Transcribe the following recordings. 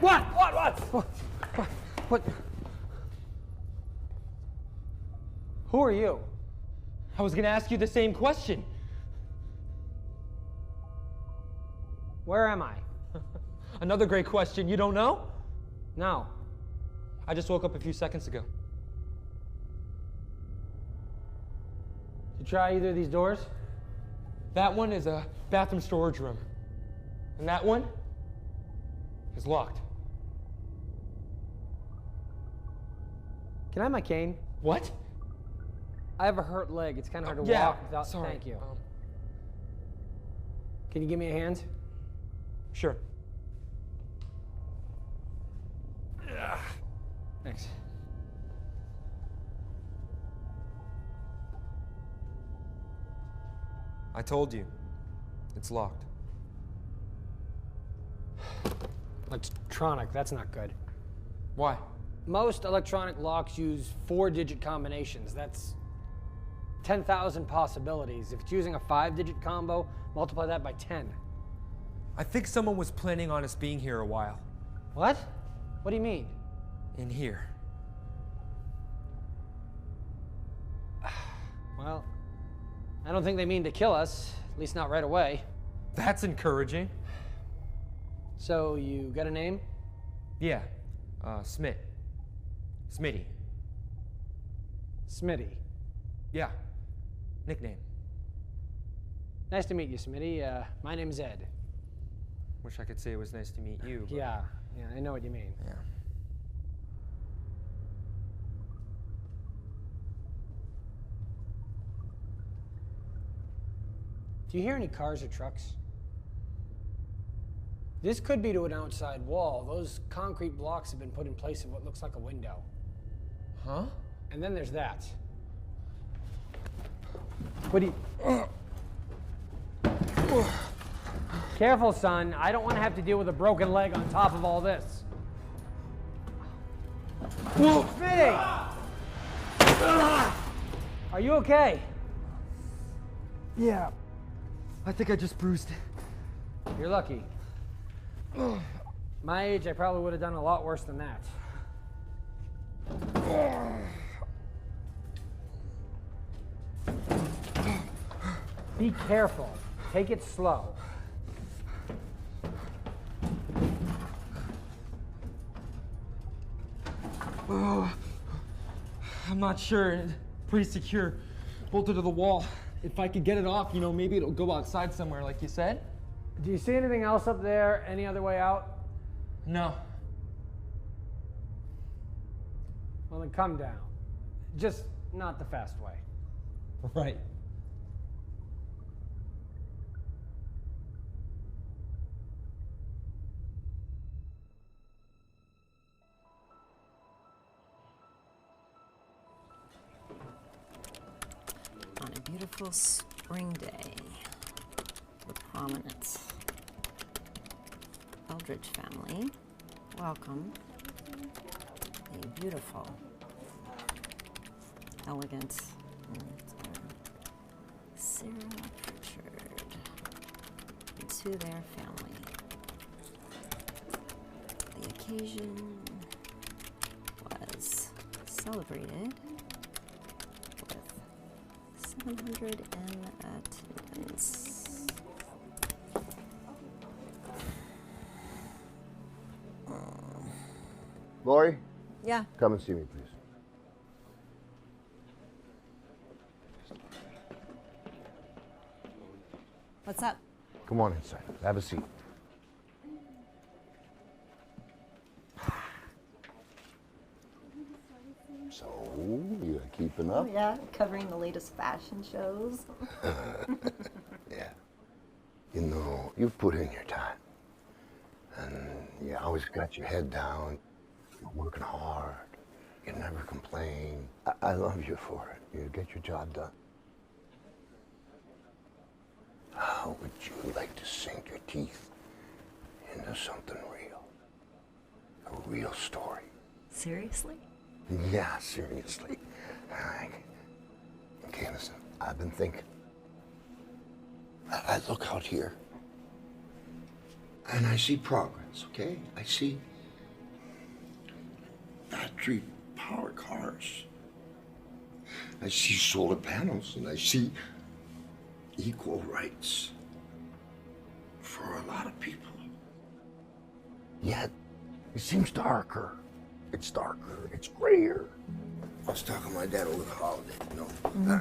What? Who are you? I was gonna ask you the same question. Where am I? Another great question. You don't know? No. I just woke up a few seconds ago. You try either of these doors? That one is a bathroom storage room. And that one is locked. Can I have my cane? What? I have a hurt leg. It's kind of hard to Yeah, walk without. sorry. Thank you. Can you give me a hand? Sure. Thanks. I told you. It's locked. Electronic, that's not good. Why? Most electronic locks use 4-digit combinations. That's 10,000 possibilities. If it's using a 5-digit combo, multiply that by 10. I think someone was planning on us being here a while. What? What do you mean? In here. Well, I don't think they mean to kill us, at least not right away. That's encouraging. So, you got a name? Yeah. Smitty. Smitty. Yeah. Nickname. Nice to meet you, Smitty. My name's Ed. Wish I could say it was nice to meet you. But... Yeah, I know what you mean. Yeah. Do you hear any cars or trucks? This could be to an outside wall. Those concrete blocks have been put in place of what looks like a window. Huh? And then there's that. What do you... Careful, son. I don't want to have to deal with a broken leg on top of all this. Whoa! Smitty! Are you okay? Yeah. I think I just bruised it. You're lucky. My age, I probably would have done a lot worse than that. Be careful. Take it slow. I'm not sure. It's pretty secure. Bolted to the wall. If I could get it off, maybe it'll go outside somewhere, like you said. Do you see anything else up there? Any other way out? No. Well, then come down. Just not the fast way. Right. On a beautiful spring day, the prominent Eldridge family welcome a beautiful, elegant Sarah Pritchard to their family. The occasion was celebrated with 700 in attendance. Lori? Yeah. Come and see me, please. What's up? Come on inside. Have a seat. So, you keeping up? Oh, yeah, covering the latest fashion shows. Yeah. You've put in your time. And you always got your head down. You're working hard. You never complain. I love you for it. You get your job done. How would you like to sink your teeth into something real? A real story. Seriously? Yeah, seriously. Okay, listen, I've been thinking. I look out here, and I see progress, okay? I see electric powered cars. I see solar panels and I see equal rights for a lot of people. Yet, it seems darker. It's darker, it's grayer. I was talking to my dad over the holiday, you know,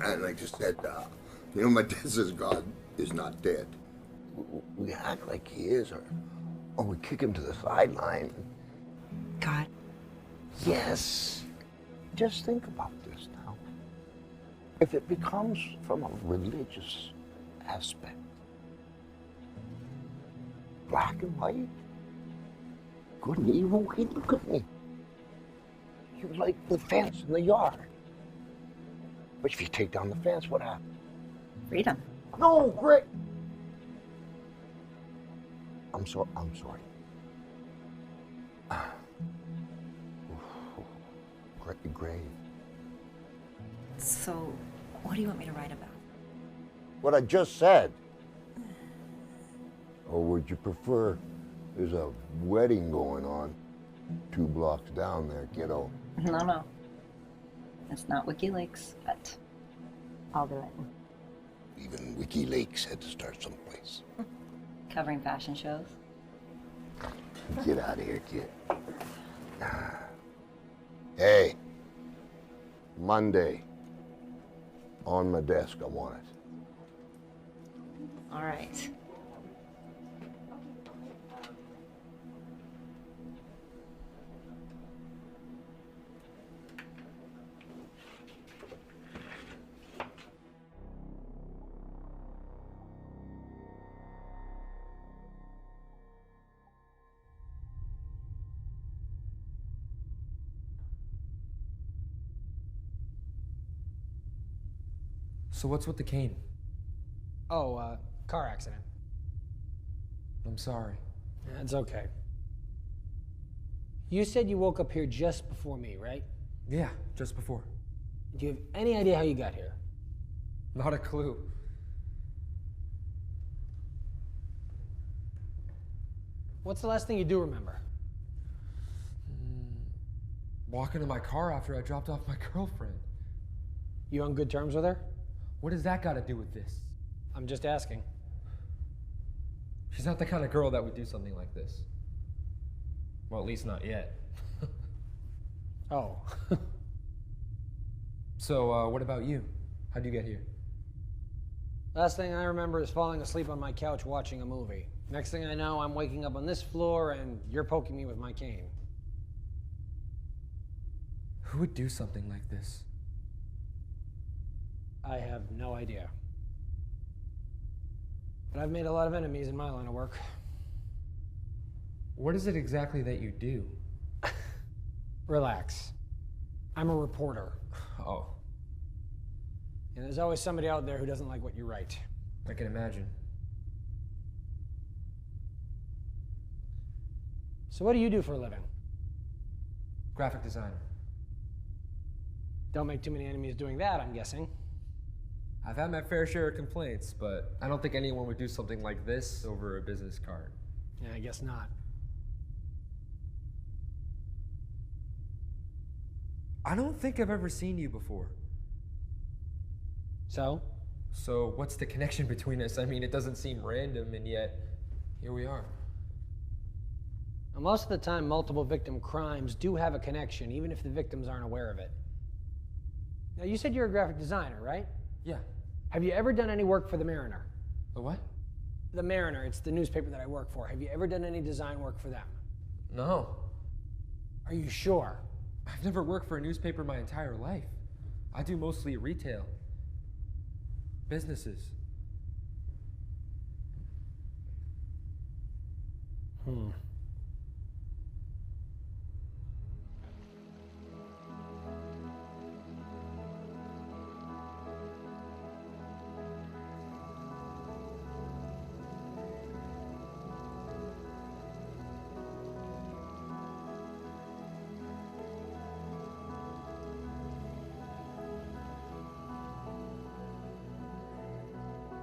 and I just said, you know, my dad says God is not dead. We act like he is, or we kick him to the sideline. God. Yes. Just think about this now. If it becomes from a religious aspect, black and white, good and evil, hey, look at me. You're like the fence in the yard. But if you take down the fence, what happens? Freedom. No, great. I'm sorry. Grave. So, what do you want me to write about? What I just said. Or would you prefer there's a wedding going on 2 blocks down there, kiddo? No. It's not WikiLeaks, but I'll do it. Even WikiLeaks had to start someplace. Covering fashion shows. Get out of here, kid. Hey, Monday, on my desk, I want it. All right. So what's with the cane? Oh, car accident. I'm sorry. That's okay. You said you woke up here just before me, right? Yeah, just before. Do you have any idea how you got here? Not a clue. What's the last thing you do remember? Walking to my car after I dropped off my girlfriend. You on good terms with her? What does that got to do with this? I'm just asking. She's not the kind of girl that would do something like this. Well, at least not yet. Oh. So, what about you? How'd you get here? Last thing I remember is falling asleep on my couch watching a movie. Next thing I know, I'm waking up on this floor and you're poking me with my cane. Who would do something like this? I have no idea. But I've made a lot of enemies in my line of work. What is it exactly that you do? Relax. I'm a reporter. Oh, And there's always somebody out there who doesn't like what you write. I can imagine. So what do you do for a living? Graphic designer. Don't make too many enemies doing that, I'm guessing. I've had my fair share of complaints, but I don't think anyone would do something like this over a business card. Yeah, I guess not. I don't think I've ever seen you before. So? So what's the connection between us? I mean, it doesn't seem random, and yet here we are. Now, most of the time, multiple victim crimes do have a connection, even if the victims aren't aware of it. Now, you said you're a graphic designer, right? Yeah. Have you ever done any work for the Mariner? The what? The Mariner, it's the newspaper that I work for. Have you ever done any design work for them? No. Are you sure? I've never worked for a newspaper my entire life. I do mostly retail. Businesses.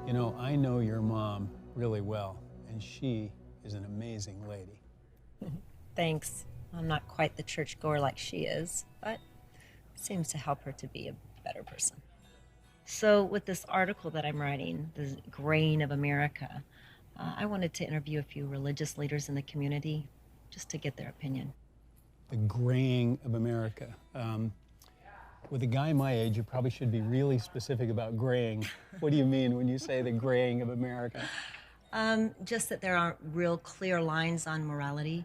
You know, I know your mom really well, and she is an amazing lady. Thanks. I'm not quite the churchgoer like she is, but it seems to help her to be a better person. So with this article that I'm writing, The Grain of America, I wanted to interview a few religious leaders in the community just to get their opinion. The graying of America. With a guy my age, you probably should be really specific about graying. What do you mean when you say the graying of America? Just that there aren't real clear lines on morality.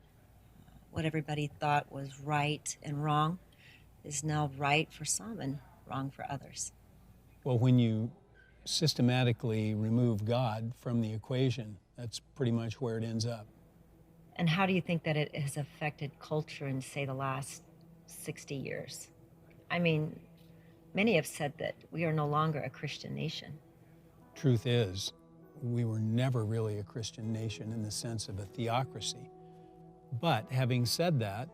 What everybody thought was right and wrong is now right for some and wrong for others. Well, when you systematically remove God from the equation, that's pretty much where it ends up. And how do you think that it has affected culture in, say, the last 60 years? I mean, many have said that we are no longer a Christian nation. Truth is, we were never really a Christian nation in the sense of a theocracy. But having said that,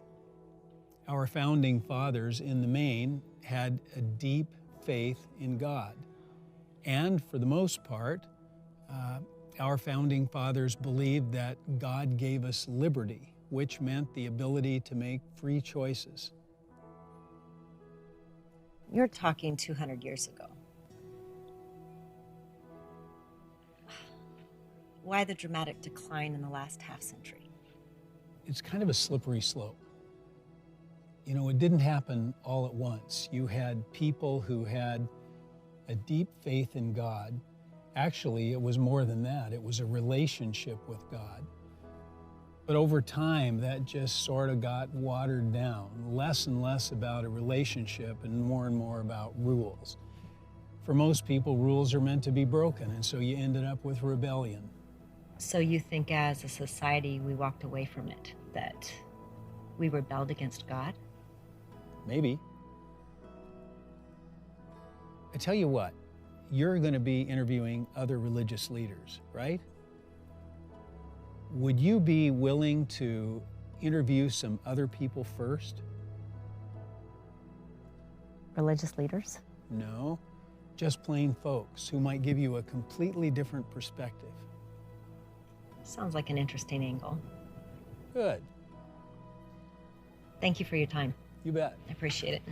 our founding fathers in the main had a deep faith in God. And for the most part, our founding fathers believed that God gave us liberty, which meant the ability to make free choices. You're talking 200 years ago. Why the dramatic decline in the last half century? It's kind of a slippery slope. You know, it didn't happen all at once. You had people who had a deep faith in God. Actually, it was more than that. It was a relationship with God. But over time, that just sort of got watered down, less and less about a relationship and more about rules. For most people, rules are meant to be broken, and so you ended up with rebellion. So you think as a society we walked away from it, that we rebelled against God? Maybe. I tell you what, you're going to be interviewing other religious leaders, right? Would you be willing to interview some other people first? Religious leaders? No, just plain folks who might give you a completely different perspective. Sounds like an interesting angle. Good. Thank you for your time. You bet. I appreciate it.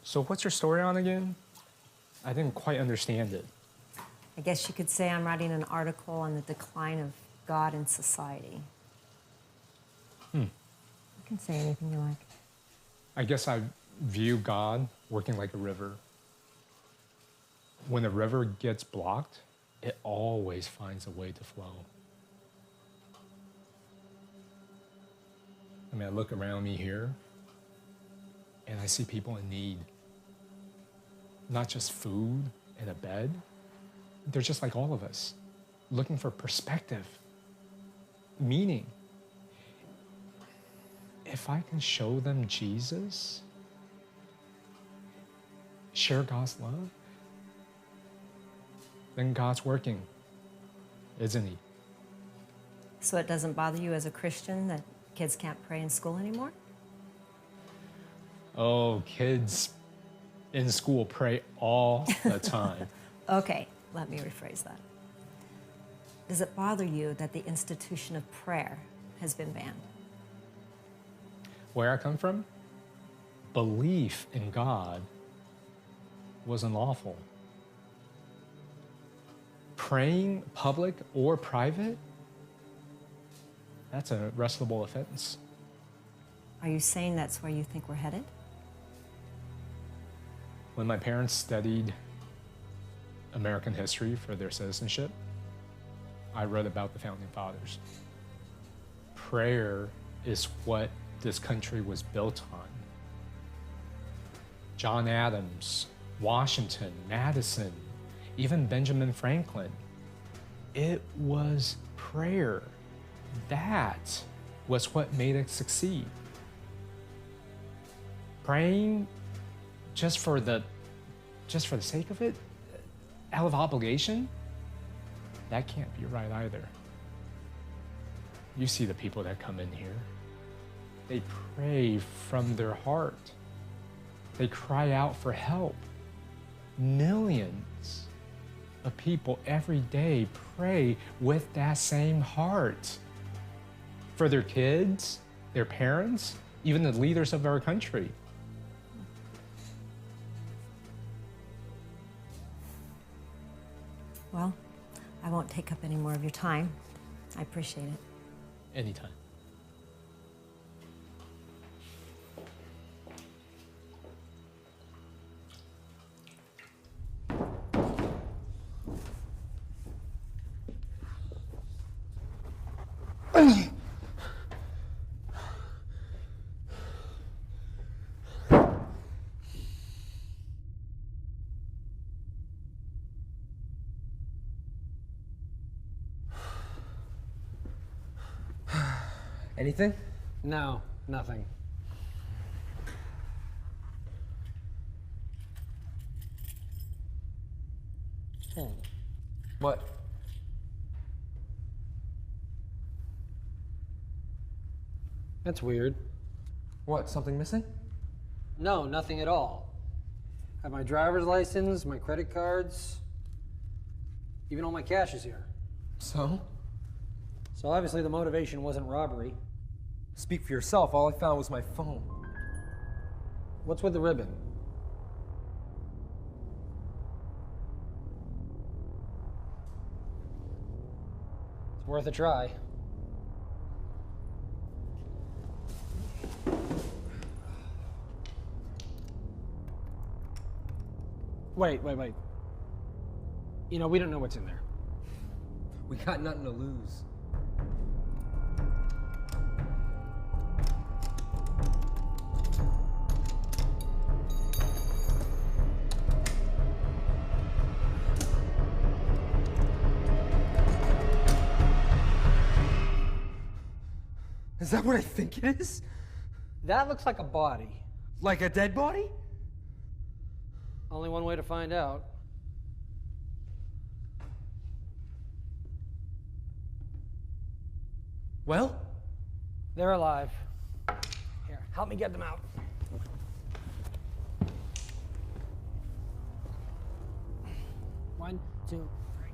So what's your story on again? I didn't quite understand it. I guess you could say I'm writing an article on the decline of God in society. You can say anything you like. I guess I view God working like a river. When a river gets blocked, it always finds a way to flow. I mean, I look around me here, and I see people in need. Not just food and a bed. They're just like all of us, looking for perspective, meaning. If I can show them Jesus, share God's love, then God's working, isn't he? So it doesn't bother you as a Christian that kids can't pray in school anymore? Oh, kids in school pray all the time. Okay, let me rephrase that. Does it bother you that the institution of prayer has been banned? Where I come from, belief in God was unlawful. Praying public or private, that's an arrestable offense. Are you saying that's where you think we're headed? When my parents studied American history for their citizenship, I read about the founding fathers. Prayer is what this country was built on. John Adams, Washington, Madison, even Benjamin Franklin, It was prayer. That was what made us succeed. Praying just for the sake of it, out of obligation, that can't be right either. You see the people that come in here. They pray from their heart. They cry out for help. Millions of people every day pray with that same heart for their kids, their parents, even the leaders of our country. Well, I won't take up any more of your time. I appreciate it. Anytime. Anything? No, nothing. What? That's weird. What, something missing? No, nothing at all. I have my driver's license, my credit cards, even all my cash is here. So? So obviously the motivation wasn't robbery. Speak for yourself. All I found was my phone. What's with the ribbon? It's worth a try. Wait. You know, we don't know what's in there. We got nothing to lose. Is that what I think it is? That looks like a body. Like a dead body? Only one way to find out. Well? They're alive. Here, help me get them out. One, two, three.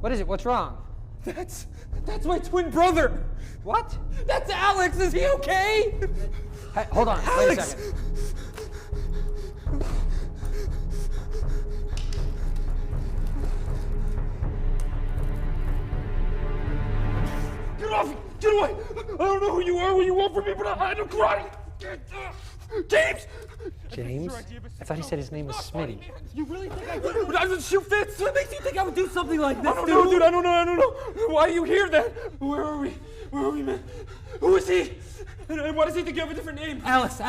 What is it? What's wrong? That's my twin brother! What? That's Alex! Is he okay? Hey, hold on. Alex! Wait a second. Get off! Get away! I don't know who you are, what you want from me, but I don't cry! James! James? I thought he said his name was Smitty. You really think I could? But I was shoot fits! What makes you think I would do something like this, I don't know, dude, I don't know. Why are you here, then? Where are we, man? Who is he? And why does he think you have a different name? Alex,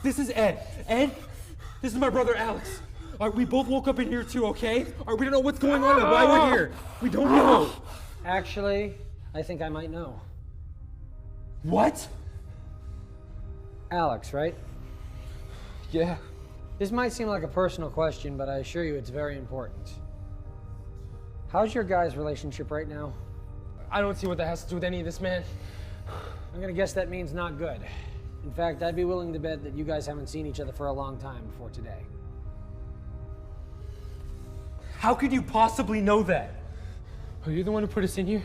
this is Ed. Ed, this is my brother, Alex. All right, we both woke up in here, too, okay? All right, we don't know what's going on or why we're here. We don't know. Actually, I think I might know. What? Alex, right? Yeah. This might seem like a personal question, but I assure you it's very important. How's your guys' relationship right now? I don't see what that has to do with any of this, man. I'm gonna guess that means not good. In fact, I'd be willing to bet that you guys haven't seen each other for a long time before today. How could you possibly know that? Are you the one who put us in here?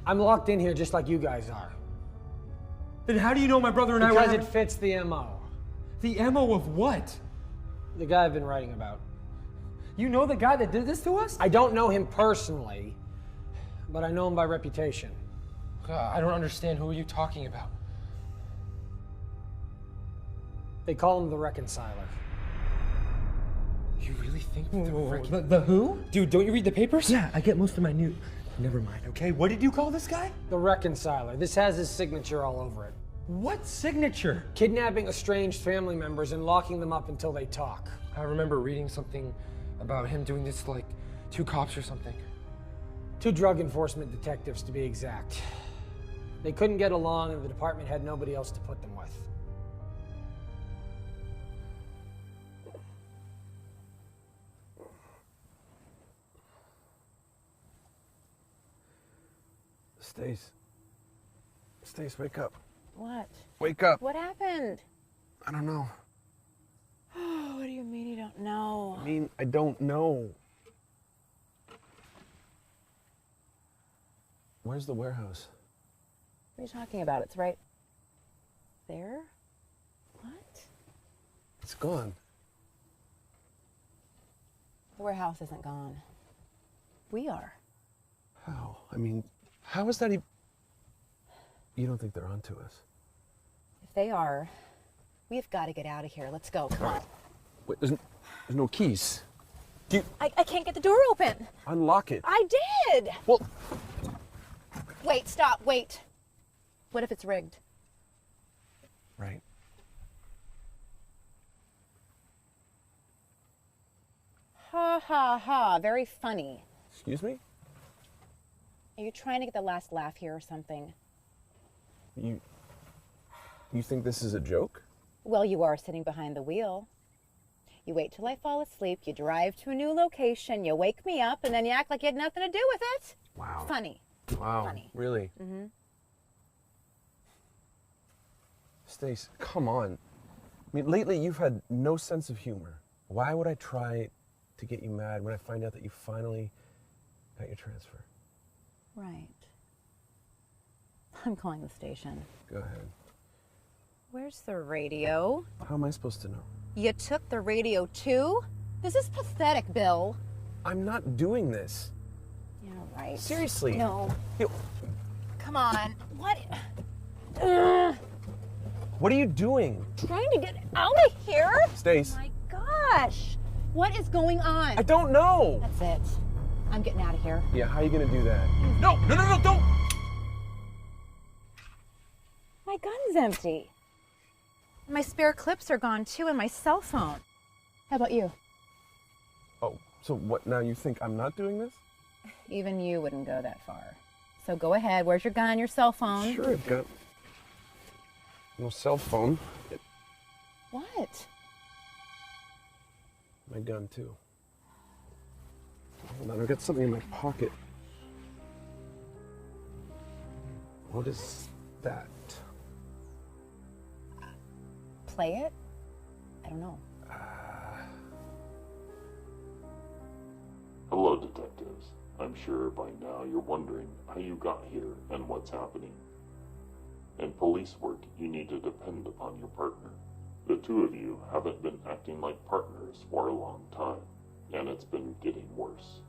I'm locked in here just like you guys are. Then how do you know my brother and I Because were it fits the MO. The MO of what? The guy I've been writing about. You know the guy that did this to us? I don't know him personally, but I know him by reputation. I don't understand. Who are you talking about? They call him the Reconciler. You really think the who? Dude, don't you read the papers? Yeah, I get most of my news. Never mind, okay? What did you call this guy? The reconciler. This has his signature all over it. What signature? Kidnapping estranged family members and locking them up until they talk. I remember reading something about him doing this to, like, 2 cops or something. 2 drug enforcement detectives, to be exact. They couldn't get along, and the department had nobody else to put them with. Stace, wake up. What? Wake up. What happened? I don't know. Oh, what do you mean you don't know? I mean, I don't know. Where's the warehouse? What are you talking about? It's right there? What? It's gone. The warehouse isn't gone. We are. How? I mean, how is that even... You don't think they're onto us? If they are, we've got to get out of here. Let's go. Come on. Wait, there's no keys. I can't get the door open. Unlock it. I did. Well... Wait, stop, wait. What if it's rigged? Right. Ha ha ha. Very funny. Excuse me? Are you trying to get the last laugh here or something? You think this is a joke? Well, you are sitting behind the wheel. You wait till I fall asleep, you drive to a new location, you wake me up, and then you act like you had nothing to do with it. Wow. Funny. Wow. Funny. Really? Mm-hmm. Stace, come on. I mean, lately you've had no sense of humor. Why would I try to get you mad when I find out that you finally got your transfer? Right. I'm calling the station. Go ahead. Where's the radio? How am I supposed to know? You took the radio too? This is pathetic, Bill. I'm not doing this. Yeah, right. Seriously. No. You- Come on. What? What are you doing? Trying to get out of here? Stace. Oh my gosh. What is going on? I don't know. That's it. I'm getting out of here. Yeah, how are you gonna do that? No, don't! My gun's empty. My spare clips are gone too, and my cell phone. How about you? Oh, so what, now you think I'm not doing this? Even you wouldn't go that far. So go ahead. Where's your gun, your cell phone? Sure, I've got no cell phone. What? My gun, too. Hold on, I've got something in my pocket. What is that? Play it? I don't know. Hello, detectives. I'm sure by now you're wondering how you got here and what's happening. In police work, you need to depend upon your partner. The two of you haven't been acting like partners for a long time, and it's been getting worse.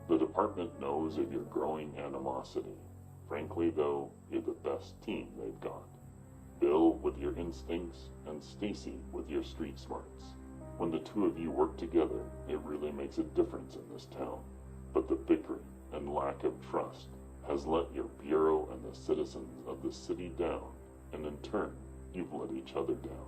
The department knows of your growing animosity. Frankly, though, you're the best team they've got. Bill with your instincts, and Stacy with your street smarts. When the two of you work together, it really makes a difference in this town. But the bickering and lack of trust has let your bureau and the citizens of the city down, and in turn, you've let each other down.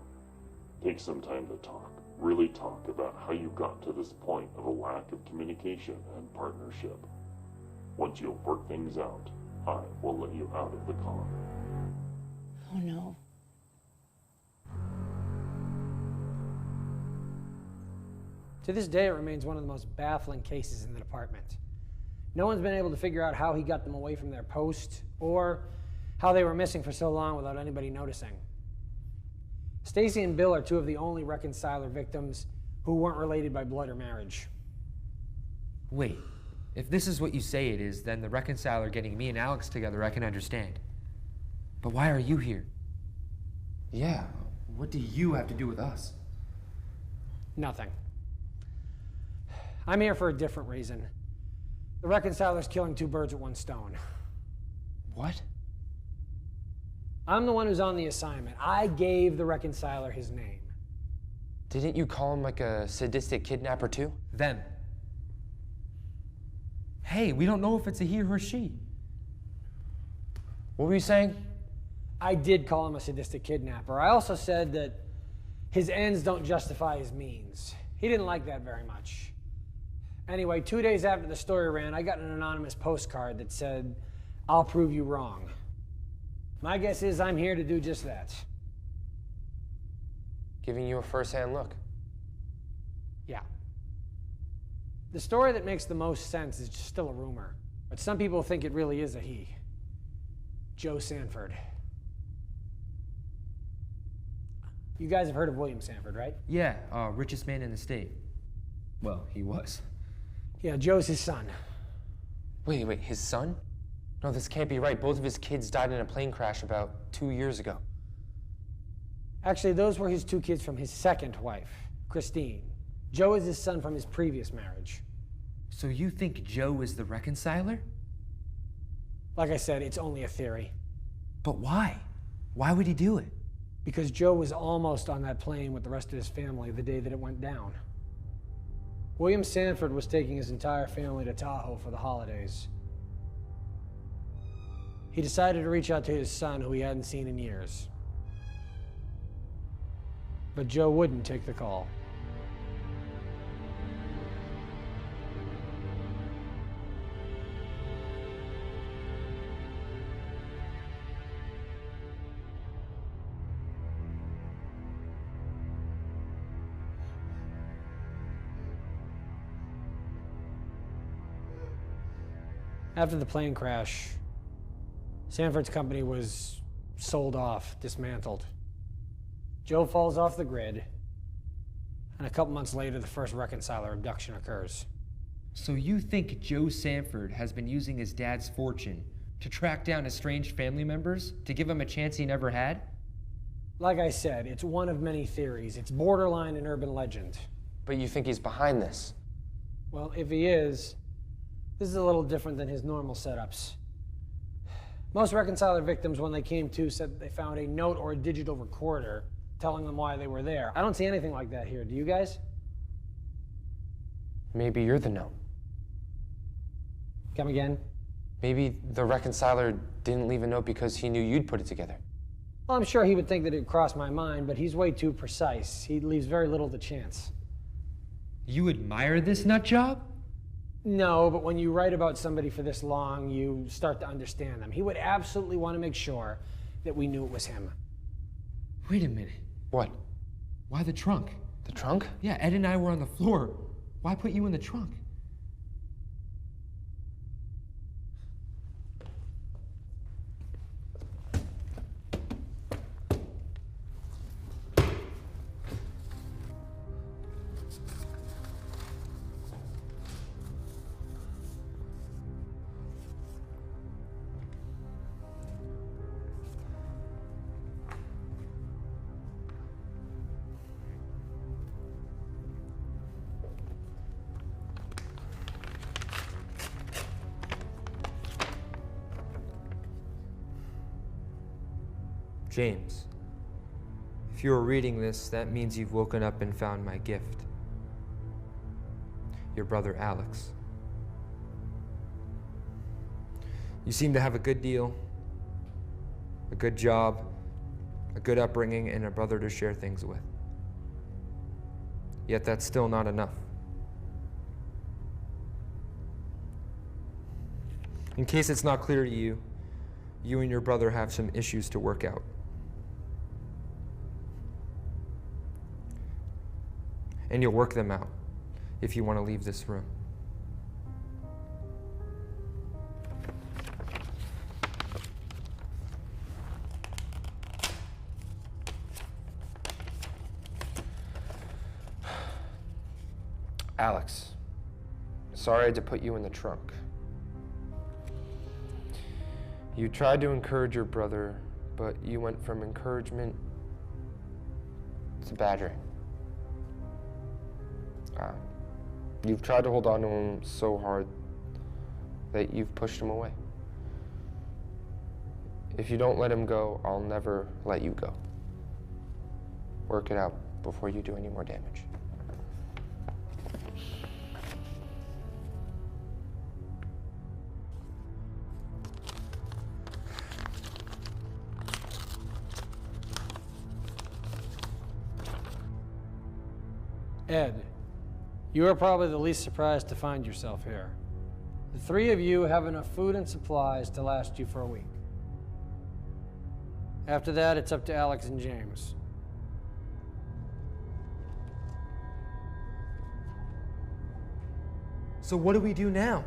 Take some time to talk, really talk about how you got to this point of a lack of communication and partnership. Once you've worked things out, I will let you out of the car. Oh no. To this day, it remains one of the most baffling cases in the department. No one's been able to figure out how he got them away from their post, or how they were missing for so long without anybody noticing. Stacy and Bill are two of the only reconciler victims who weren't related by blood or marriage. Wait, if this is what you say it is, then the reconciler getting me and Alex together I can understand. But why are you here? Yeah, what do you have to do with us? Nothing. I'm here for a different reason. The reconciler's killing 2 birds with 1 stone. What? I'm the one who's on the assignment. I gave the reconciler his name. Didn't you call him like a sadistic kidnapper too? Them. Hey, we don't know if it's a he or a she. What were you saying? I did call him a sadistic kidnapper. I also said that his ends don't justify his means. He didn't like that very much. Anyway, 2 days after the story ran, I got an anonymous postcard that said, "I'll prove you wrong." My guess is I'm here to do just that. Giving you a first-hand look. Yeah. The story that makes the most sense is just still a rumor, but some people think it really is a he. Joe Sanford. You guys have heard of William Sanford, right? Yeah, richest man in the state. Well, he was. Yeah, Joe's his son. Wait, his son? No, this can't be right. Both of his kids died in a plane crash about 2 years ago. Actually, those were his 2 kids from his second wife, Christine. Joe is his son from his previous marriage. So you think Joe is the reconciler? Like I said, it's only a theory. But why? Why would he do it? Because Joe was almost on that plane with the rest of his family the day that it went down. William Sanford was taking his entire family to Tahoe for the holidays. He decided to reach out to his son, who he hadn't seen in years. But Joe wouldn't take the call. After the plane crash, Sanford's company was sold off, dismantled. Joe falls off the grid, and a couple months later, the first reconciler abduction occurs. So you think Joe Sanford has been using his dad's fortune to track down estranged family members to give him a chance he never had? Like I said, it's one of many theories. It's borderline an urban legend. But you think he's behind this? Well, if he is, this is a little different than his normal setups. Most reconciler victims, when they came to, said they found a note or a digital recorder telling them why they were there. I don't see anything like that here. Do you guys? Maybe you're the note. Come again? Maybe the reconciler didn't leave a note because he knew you'd put it together. Well, I'm sure he would think that it crossed my mind, but he's way too precise. He leaves very little to chance. You admire this nut job? No, but when you write about somebody for this long, you start to understand them. He would absolutely want to make sure that we knew it was him. Wait a minute. What? Why the trunk? The trunk? Yeah, Ed and I were on the floor. Why put you in the trunk? James, if you are reading this, that means you've woken up and found my gift. Your brother, Alex. You seem to have a good deal, a good job, a good upbringing, and a brother to share things with. Yet that's still not enough. In case it's not clear to you, you and your brother have some issues to work out. And you'll work them out if you want to leave this room. Alex, sorry I had to put you in the trunk. You tried to encourage your brother, but you went from encouragement to badgering. You've tried to hold on to him so hard that you've pushed him away. If you don't let him go, I'll never let you go. Work it out before you do any more damage. Ed, you are probably the least surprised to find yourself here. The three of you have enough food and supplies to last you for a week. After that, it's up to Alex and James. So what do we do now?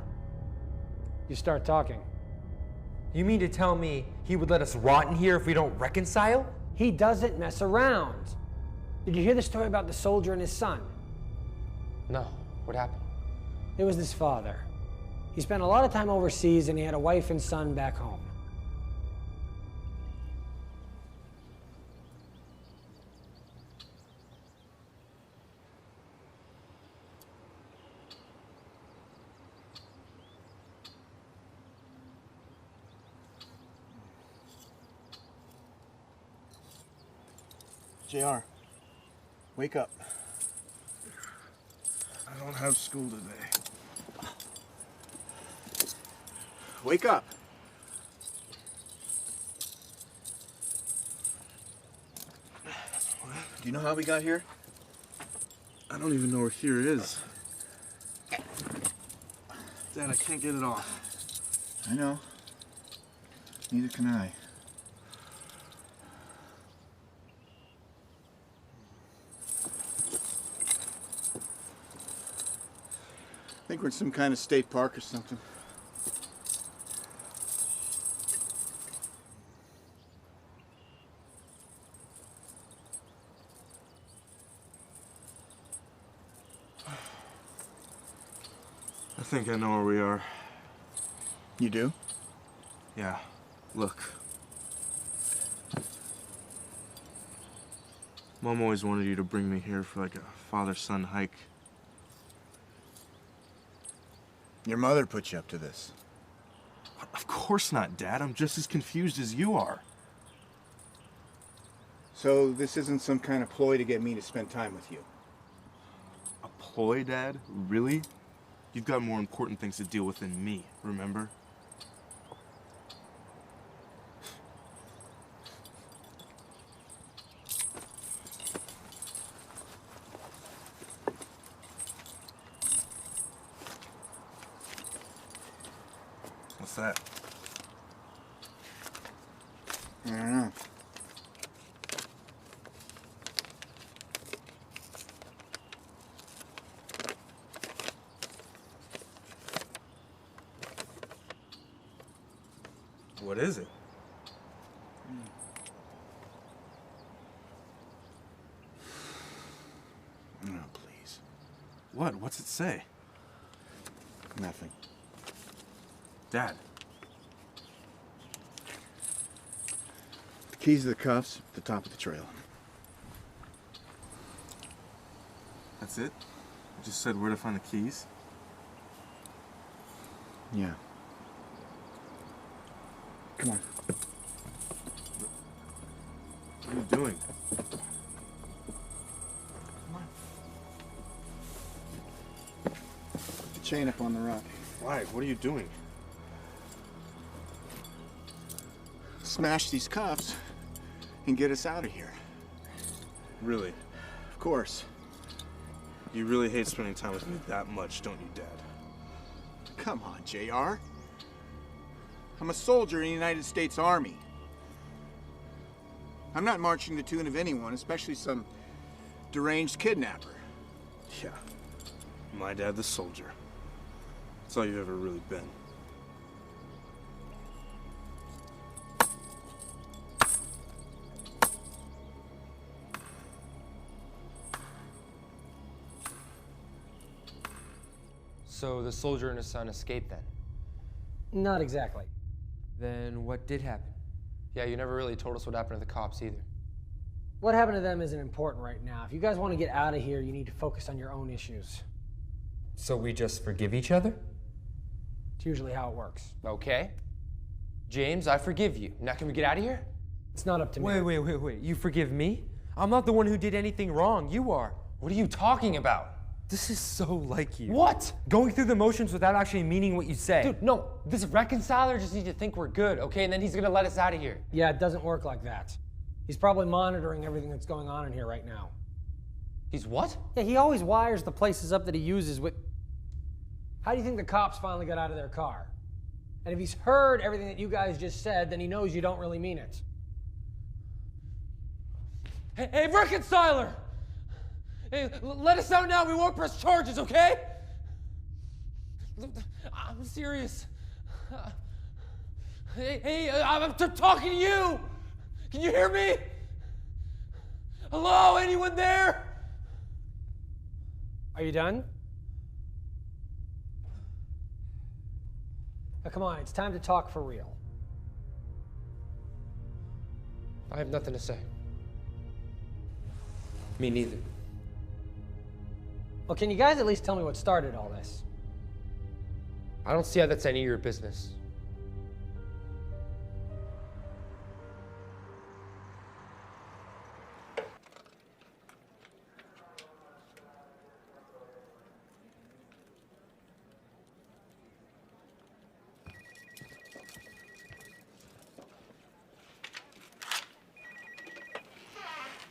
You start talking. You mean to tell me he would let us rot in here if we don't reconcile? He doesn't mess around. Did you hear the story about the soldier and his son? No. What happened? It was his father. He spent a lot of time overseas and he had a wife and son back home. JR, wake up. I don't have school today. Wake up. Do you know how we got here? I don't even know where here is. Dad, I can't get it off. I know. Neither can I. I think we're in some kind of state park or something. I think I know where we are. You do? Yeah, look. Mom always wanted you to bring me here for like a father-son hike. Your mother put you up to this. Of course not, Dad. I'm just as confused as you are. So this isn't some kind of ploy to get me to spend time with you? A ploy, Dad? Really? You've got more important things to deal with than me, remember? What's that? I don't know. What is it? No, please. What? What's it say? Nothing. Dad. The keys to the cuffs at the top of the trail. That's it? You just said where to find the keys? Yeah. Come on. What are you doing? Come on. Put the chain up on the rock. Why? What are you doing? Smash these cuffs and get us out of here. Really? Of course. You really hate spending time with me that much, don't you, Dad? Come on, JR. I'm a soldier in the United States Army. I'm not marching to the tune of anyone, especially some deranged kidnapper. Yeah. My dad, the soldier. That's all you've ever really been. So the soldier and his son escaped then? Not exactly. Then what did happen? Yeah, you never really told us what happened to the cops either. What happened to them isn't important right now. If you guys want to get out of here, you need to focus on your own issues. So we just forgive each other? It's usually how it works. Okay. James, I forgive you. Now can we get out of here? It's not up to me. Wait. You forgive me? I'm not the one who did anything wrong. You are. What are you talking about? This is so like you. What? Going through the motions without actually meaning what you say. Dude, no. This reconciler just needs to think we're good, okay? And then he's gonna let us out of here. Yeah, it doesn't work like that. He's probably monitoring everything that's going on in here right now. He's what? Yeah, he always wires the places up that he uses with... How do you think the cops finally got out of their car? And if he's heard everything that you guys just said, then he knows you don't really mean it. Hey, reconciler! Hey, let us out now. We won't press charges, okay? I'm serious. I'm talking to you. Can you hear me? Hello, anyone there? Are you done? Now, come on, it's time to talk for real. I have nothing to say. Me neither. Well, can you guys at least tell me what started all this? I don't see how that's any of your business.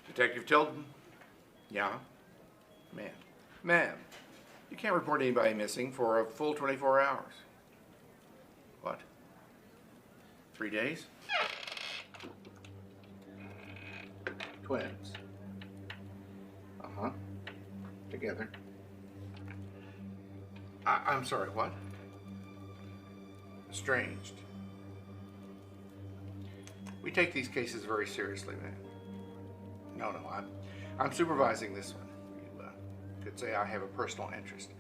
Detective Tilton? Yeah? Ma'am, you can't report anybody missing for a full 24 hours. What? 3 days? Twins. Uh-huh. Together. I'm sorry, what? Estranged. We take these cases very seriously, man. No, I'm supervising this one. You could say I have a personal interest.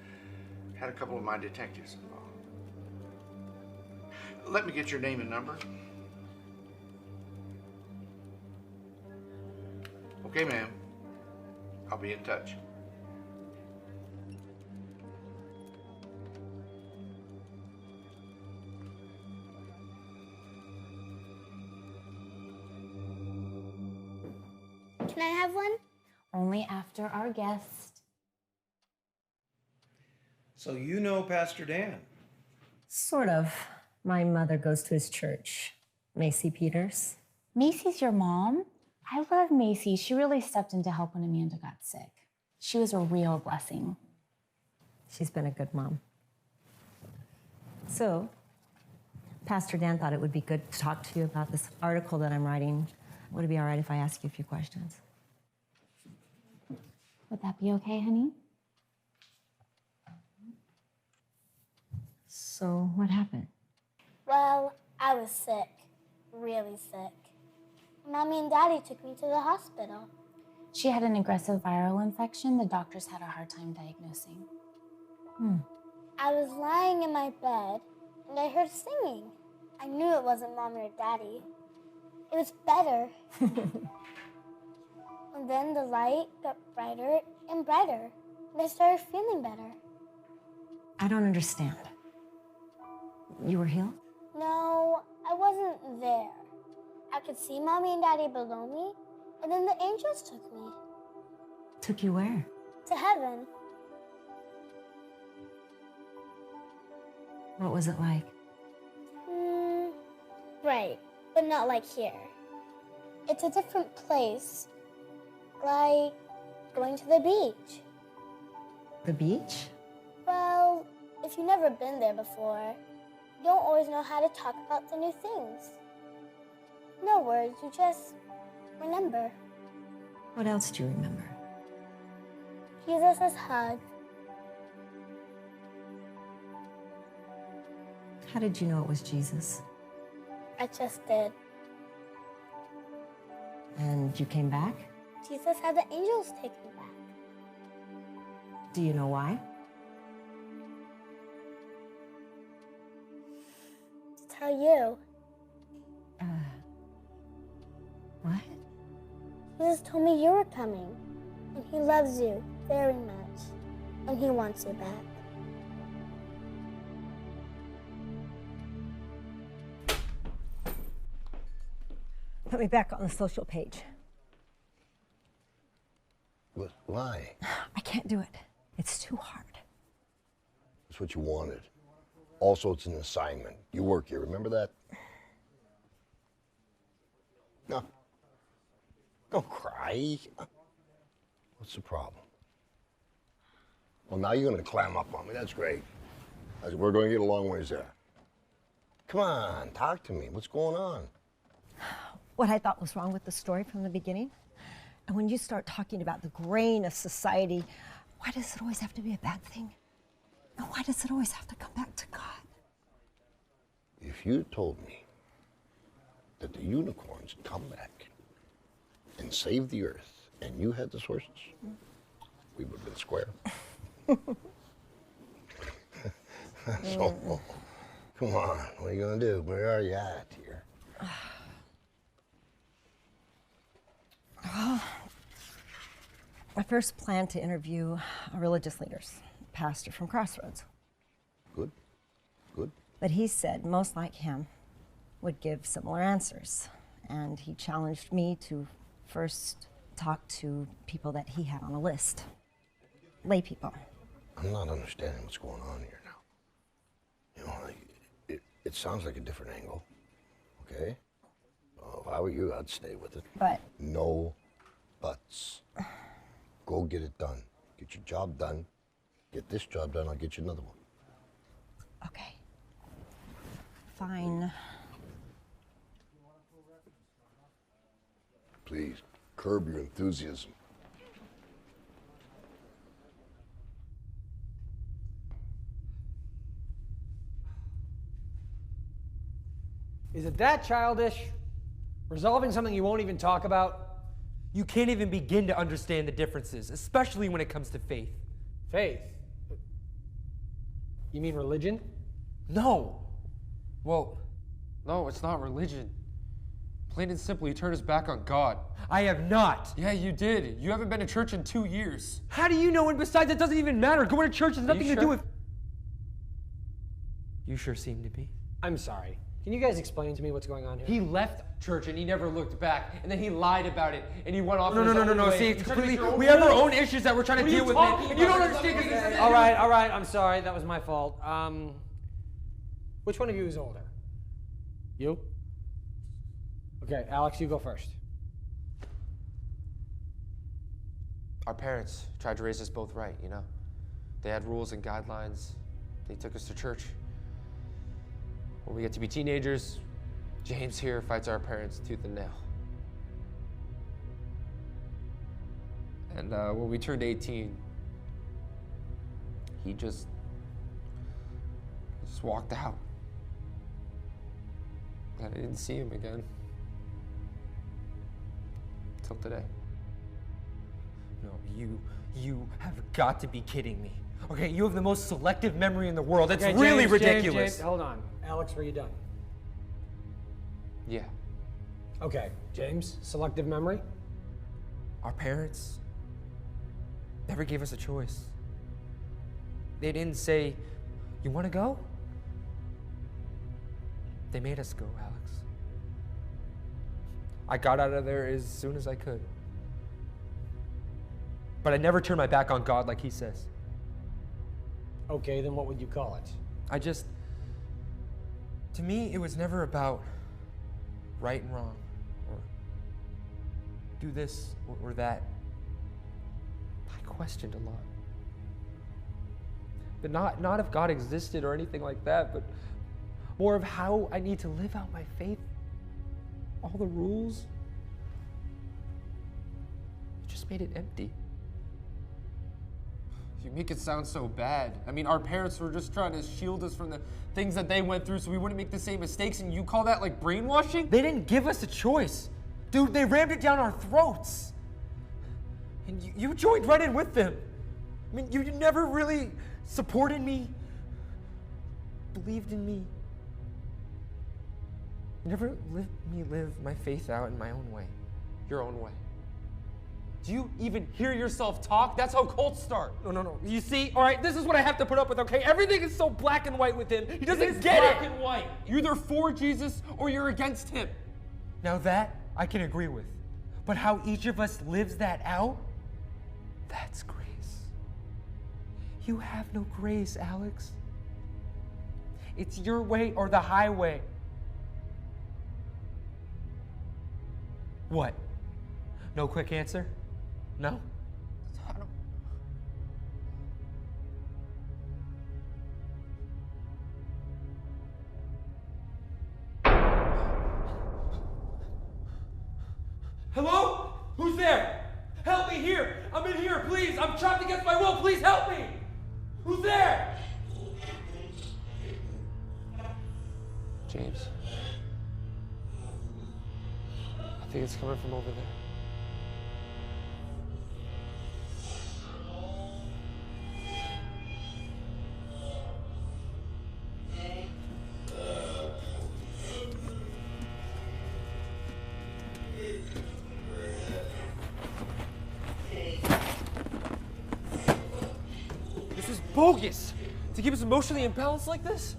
Had a couple of my detectives involved. Let me get your name and number. Okay, ma'am. I'll be in touch. Can I have one? Only after our guest. So you know Pastor Dan? Sort of. My mother goes to his church. Macy Peters. Macy's your mom? I love Macy. She really stepped in to help when Amanda got sick. She was a real blessing. She's been a good mom. So, Pastor Dan thought it would be good to talk to you about this article that I'm writing. Would it be all right if I ask you a few questions? Would that be okay, honey? So, what happened? Well, I was sick. Really sick. Mommy and Daddy took me to the hospital. She had an aggressive viral infection the doctors had a hard time diagnosing. I was lying in my bed, and I heard singing. I knew it wasn't Mommy or Daddy. It was better. And then the light got brighter and brighter, and I started feeling better. I don't understand. You were healed? No, I wasn't there. I could see Mommy and Daddy below me, and then the angels took me. Took you where? To heaven. What was it like? Right, but not like here. It's a different place. Like going to the beach. The beach? Well, if you've never been there before, you don't always know how to talk about the new things. No words, you just remember. What else do you remember? Jesus' hug. How did you know it was Jesus? I just did. And you came back? Jesus had the angels take me back. Do you know why? To tell you. What? Jesus told me you were coming, and he loves you very much, and he wants you back. Put me back on the social page. But why? I can't do it. It's too hard. That's what you wanted. Also, it's an assignment. You work here, remember that? No. Don't cry. What's the problem? Well, now you're gonna clam up on me. That's great. We're gonna get a long ways there. Come on, talk to me. What's going on? What I thought was wrong with the story from the beginning. And when you start talking about the grain of society, why does it always have to be a bad thing? And why does it always have to come back to God? If you told me that the unicorns come back and save the earth and you had the sources, we would have been square. So, come on, what are you gonna do? Where are you at here? I first planned to interview religious leaders, a pastor from Crossroads. Good, good. But he said most like him would give similar answers. And he challenged me to first talk to people that he had on a list, lay people. I'm not understanding what's going on here now. You know, it sounds like a different angle, okay? If I were you, I'd stay with it. But? No buts. Go get it done. Get your job done. Get this job done, I'll get you another one. Okay. Fine. Please, curb your enthusiasm. Is it that childish? Resolving something you won't even talk about? You can't even begin to understand the differences, especially when it comes to faith. Faith? You mean religion? No. Well, no, it's not religion. Plain and simple, you turned his back on God. I have not. Yeah, you did. You haven't been to church in 2 years. How do you know? And besides, it doesn't even matter. Going to church has nothing to do with... You sure seem to be. I'm sorry. Can you guys explain to me what's going on here? He left church and he never looked back, and then he lied about it, and he went off. No. See, it's completely. We have our own issues that we're trying to deal with, man. You don't understand. All right. I'm sorry. That was my fault. Which one of you is older? You? Okay, Alex, you go first. Our parents tried to raise us both right, you know. They had rules and guidelines. They took us to church. When we get to be teenagers, James here fights our parents tooth and nail. And when we turned 18, he just walked out. And I didn't see him again. Till today. No, you have got to be kidding me. Okay, you have the most selective memory in the world. That's really ridiculous. James, hold on. Alex, were you done? Yeah. Okay, James, selective memory? Our parents never gave us a choice. They didn't say, "You want to go?" They made us go, Alex. I got out of there as soon as I could. But I never turned my back on God like he says. Okay, then what would you call it? To me, it was never about right and wrong, or do this or that. I questioned a lot. But not if God existed or anything like that, but more of how I need to live out my faith. All the rules, it just made it empty. You make it sound so bad. I mean, our parents were just trying to shield us from the things that they went through so we wouldn't make the same mistakes, and you call that like brainwashing? They didn't give us a choice. Dude, they rammed it down our throats. And you joined right in with them. I mean, you never really supported me, believed in me. You never let me live my faith out in my own way, your own way. Do you even hear yourself talk? That's how cults start. No. You see? All right, this is what I have to put up with, okay? Everything is so black and white with him. He doesn't get it. Black and white. You're either for Jesus or you're against him. Now that I can agree with. But how each of us lives that out, that's grace. You have no grace, Alex. It's your way or the highway. What? No quick answer? No? Hello? Who's there? Help me here! I'm in here, please! I'm trapped against my will! Please help me! Who's there? James. I think it's coming from over there. This is bogus! To keep us emotionally imbalanced like this?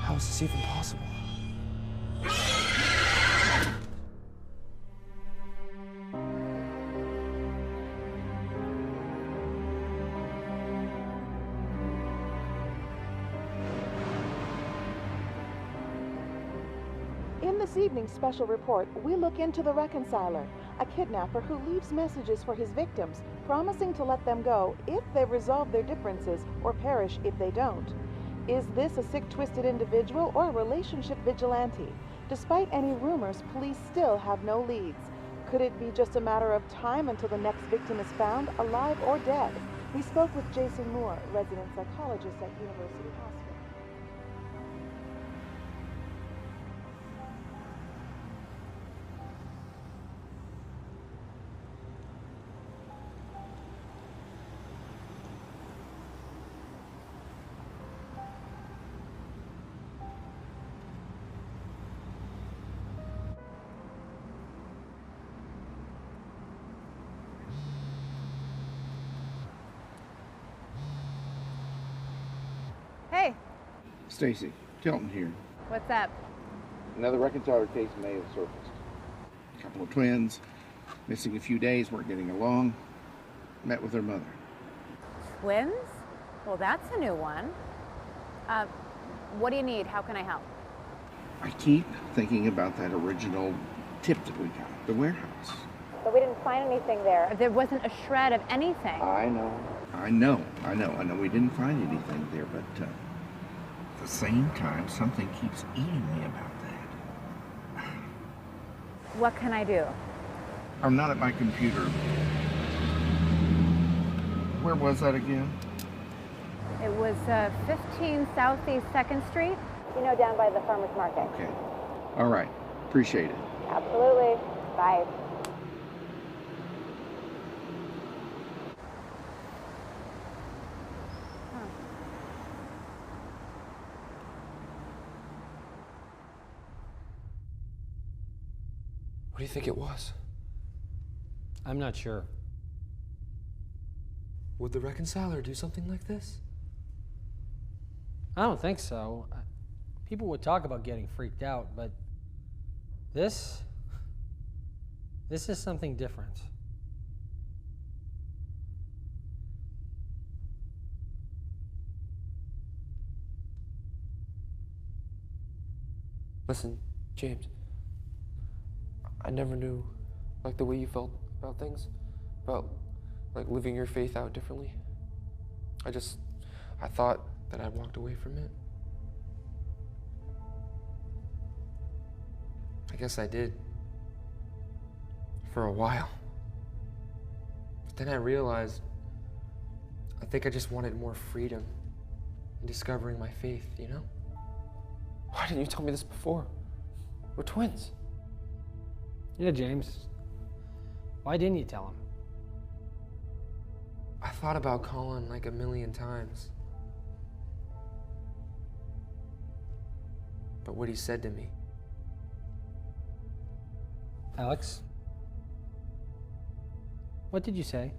How is this even possible? In this evening's special report, we look into the Reconciler, a kidnapper who leaves messages for his victims, promising to let them go if they resolve their differences or perish if they don't. Is this a sick, twisted individual or a relationship vigilante? Despite any rumors, police still have no leads. Could it be just a matter of time until the next victim is found, alive or dead? We spoke with Jason Moore, resident psychologist at University Hospital. Hey, Stacy, Tilton here. what's up? Another reconciler case may have surfaced. A couple of twins, missing a few days, weren't getting along. Met with their mother. Twins? Well, that's a new one. What do you need? How can I help? I keep thinking about that original tip that we got, the warehouse. But we didn't find anything there. There wasn't a shred of anything. I know. We didn't find anything there, but at the same time, something keeps eating me about that. What can I do? I'm not at my computer. Where was that again? It was 15 Southeast 2nd Street. You know, down by the farmer's market. Okay. All right. Appreciate it. Absolutely. Bye. What do you think it was? I'm not sure. Would the reconciler do something like this? I don't think so. People would talk about getting freaked out, but this is something different. Listen, James. I never knew, like, the way you felt about things, about, like, living your faith out differently. I thought that I walked away from it. I guess I did. For a while. But then I realized, I think I just wanted more freedom in discovering my faith, you know? Why didn't you tell me this before? We're twins. Yeah, James. Why didn't you tell him? I thought about Colin like a million times. But what he said to me. Alex? What did you say?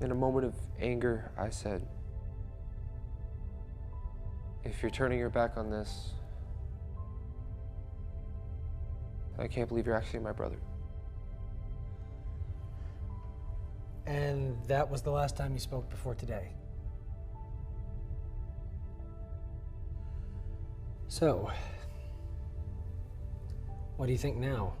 In a moment of anger, I said, if you're turning your back on this, I can't believe you're actually my brother. And that was the last time you spoke before today. So, what do you think now?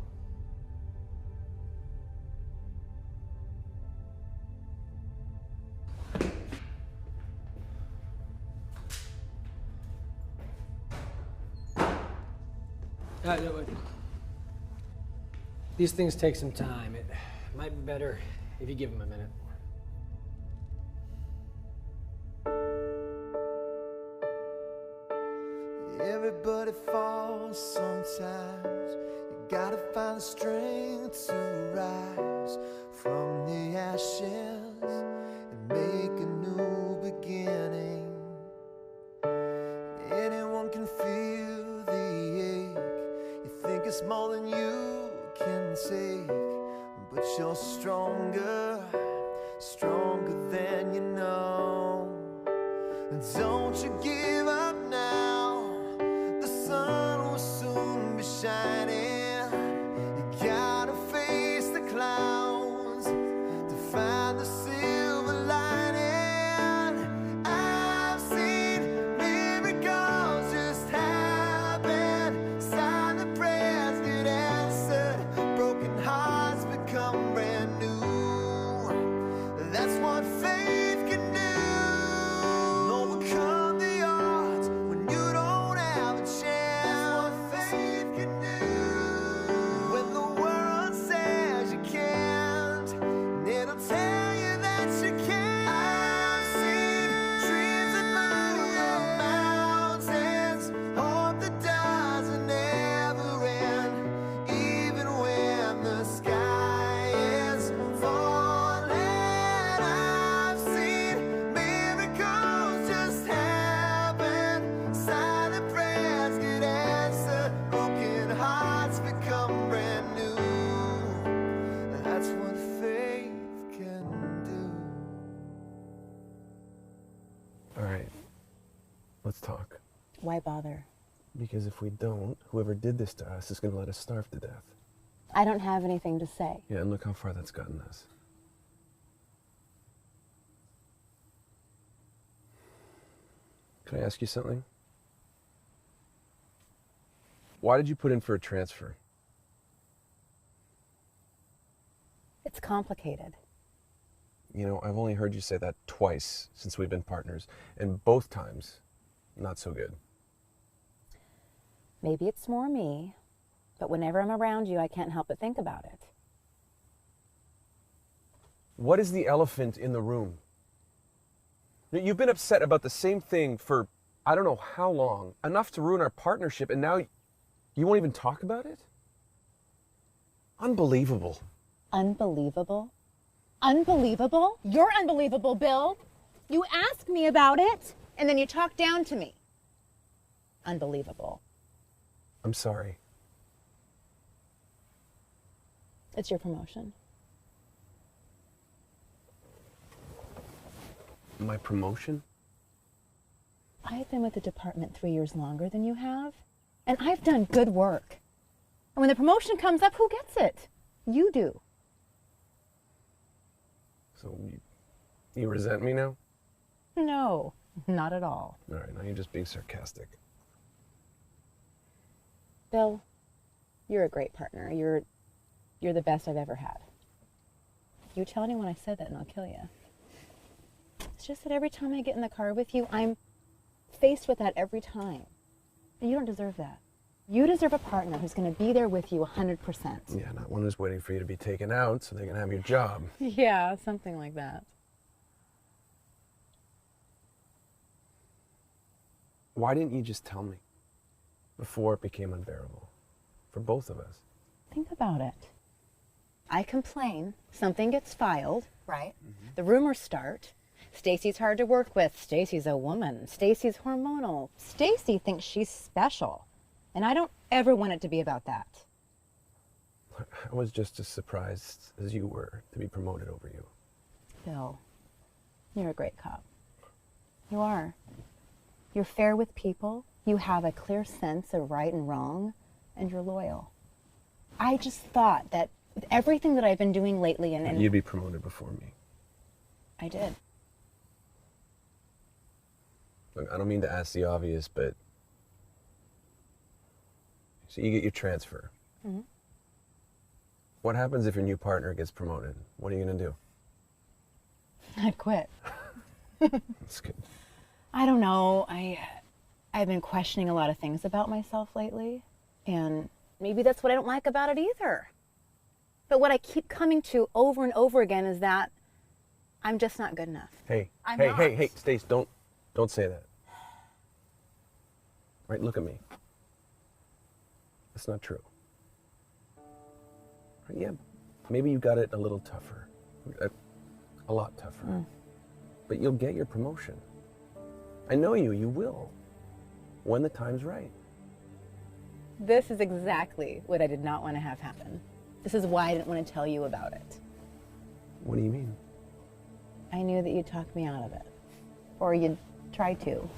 These things take some time. It might be better if you give them a minute. Everybody falls sometimes. You gotta find the strength to rise from the ashes and make a new beginning. Anyone can feel the ache. You think it's more than you can take, but you're stronger, stronger than you know. And don't you give up now. The sun will soon be shining. You gotta face the clouds to find the silver lining. I've seen miracles just happen. Silent prayers get answered. Broken hearts become brand new. That's what faith can do. Overcome the odds when you don't have a chance. That's what faith can do. When the world says you can't, and it'll tell you that you can. I've seen dreams that move mountains. Hope that doesn't ever end, even when the sky is falling. I've seen miracles just happen. Silent prayers get answered. Broken hearts become brand new. That's what faith can do. All right, let's talk. Why bother? Because if we don't, whoever did this to us is going to let us starve to death. I don't have anything to say. Yeah, and look how far that's gotten us. Can I ask you something? Why did you put in for a transfer? It's complicated. You know, I've only heard you say that twice since we've been partners, and both times, not so good. Maybe it's more me, but whenever I'm around you, I can't help but think about it. What is the elephant in the room? You've been upset about the same thing for I don't know how long, enough to ruin our partnership, and now you won't even talk about it? Unbelievable. Unbelievable? Unbelievable? You're unbelievable, Bill. You ask me about it, and then you talk down to me. Unbelievable. I'm sorry. It's your promotion. My promotion? I've been with the department 3 years longer than you have, and I've done good work. And when the promotion comes up, who gets it? You do. So you resent me now? No, not at all. All right, now you're just being sarcastic. Bill, you're a great partner. You're the best I've ever had. You tell anyone I said that and I'll kill you. It's just that every time I get in the car with you, I'm faced with that every time. And you don't deserve that. You deserve a partner who's going to be there with you 100%. Yeah, not one who's waiting for you to be taken out so they can have your job. Yeah, something like that. Why didn't you just tell me before it became unbearable for both of us? Think about it. I complain, something gets filed, right? The rumors start. Stacy's hard to work with. Stacy's a woman. Stacy's hormonal. Stacy thinks she's special. And I don't ever want it to be about that. I was just as surprised as you were to be promoted over you. Bill, you're a great cop. You are. You're fair with people. You have a clear sense of right and wrong. And you're loyal. I just thought that with everything that I've been doing lately and You'd be promoted before me. I did. Look, I don't mean to ask the obvious, but so you get your transfer. Mm-hmm. What happens if your new partner gets promoted? What are you going to do? I'd quit. That's good. I don't know. I've been questioning a lot of things about myself lately. And maybe that's what I don't like about it either. But what I keep coming to over and over again is that I'm just not good enough. Hey, I'm hey, not. hey, Stace, don't say that. Right, look at me. That's not true. Right, yeah, maybe you got it a little tougher, a lot tougher. But you'll get your promotion. I know you will, when the time's right. This is exactly what I did not want to have happen. This is why I didn't want to tell you about it. What do you mean? I knew that you'd talk me out of it. Or you'd try to.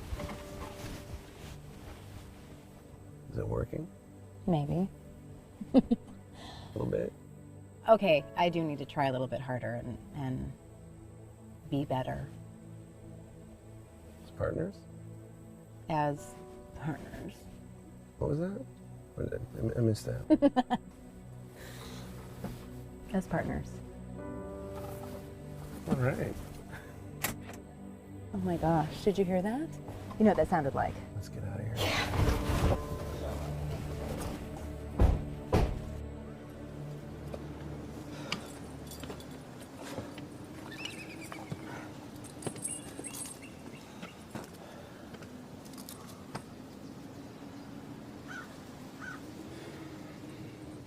Is it working? Maybe. A little bit? Okay, I do need to try a little bit harder and be better. As partners? As partners. What was that? I missed that. As partners. All right. Oh my gosh, did you hear that? You know what that sounded like. Let's get out of here.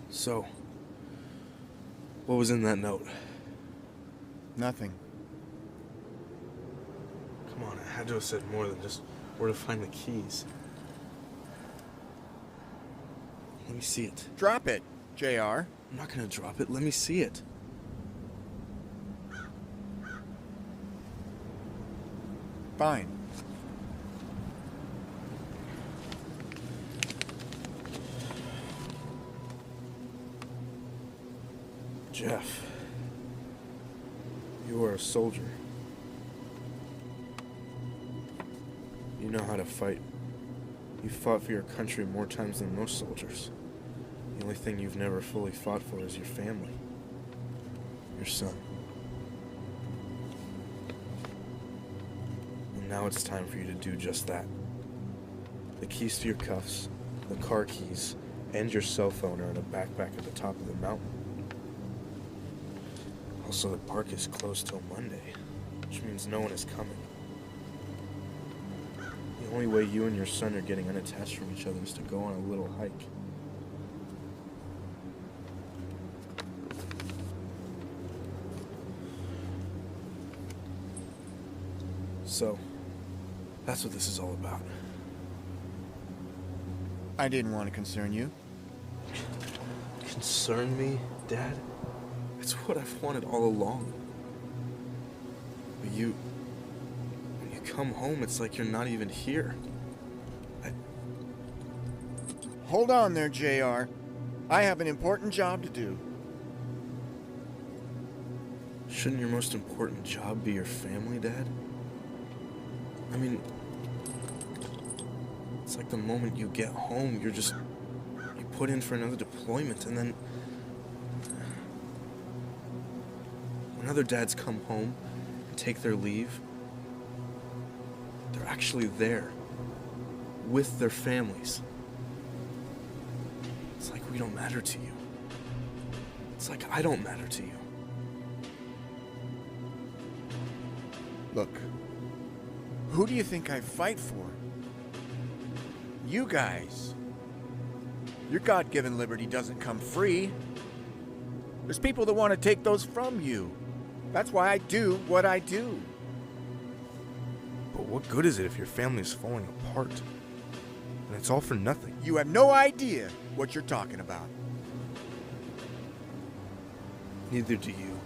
So, what was in that note? Nothing. Come on, it had to have said more than just where to find the keys. Let me see it. Drop it, JR. I'm not gonna drop it. Let me see it. Fine. Jeff, you are a soldier. You know how to fight. You've fought for your country more times than most soldiers. The only thing you've never fully fought for is your family. Your son. And now it's time for you to do just that. The keys to your cuffs, the car keys, and your cell phone are in a backpack at the top of the mountain. Also, the park is closed till Monday, which means no one is coming. The only way you and your son are getting unattached from each other is to go on a little hike. So, that's what this is all about. I didn't want to concern you. Concern me, Dad? It's what I've wanted all along. But when you come home, it's like you're not even here. Hold on there, JR. I have an important job to do. Shouldn't your most important job be your family, Dad? I mean, it's like the moment you get home, you put in for another deployment, and then when other dads come home and take their leave, they're actually there with their families. It's like we don't matter to you. It's like I don't matter to you. Look, who do you think I fight for? You guys. Your God-given liberty doesn't come free. There's people that want to take those from you. That's why I do what I do. But what good is it if your family is falling apart? And it's all for nothing. You have no idea what you're talking about. Neither do you.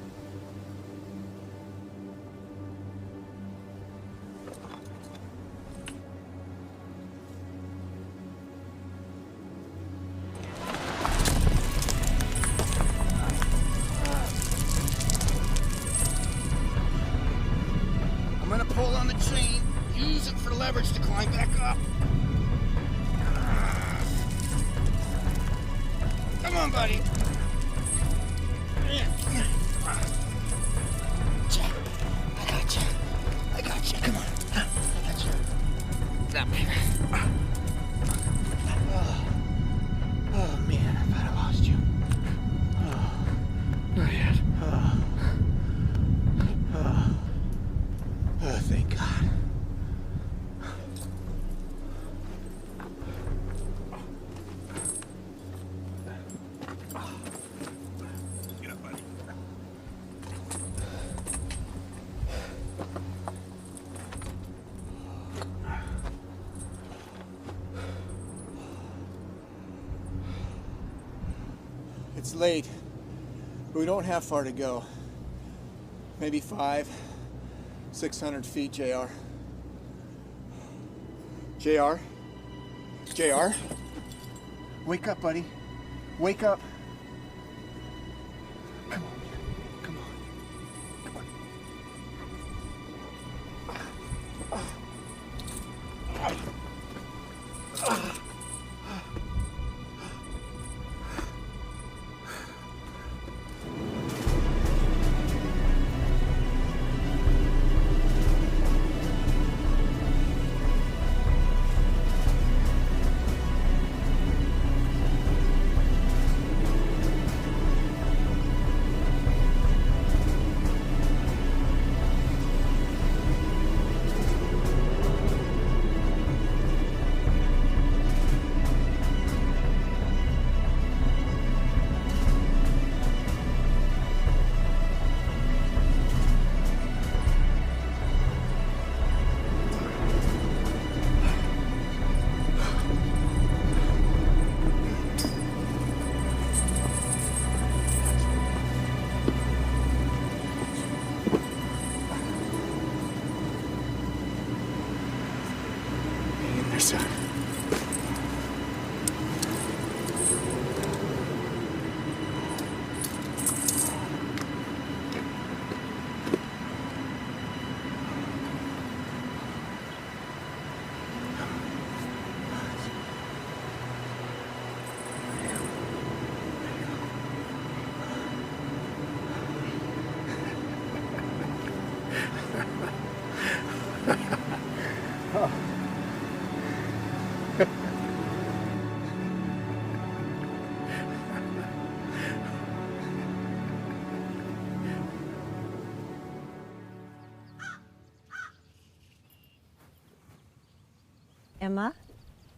I'm gonna pull on the chain, use it for leverage to climb back up. Come on, buddy. I got you. Come on. I got you. That way. It's late. We don't have far to go. Maybe 600 feet, JR. JR? JR? Wake up, buddy. Wake up. Come on. Come on. Come on.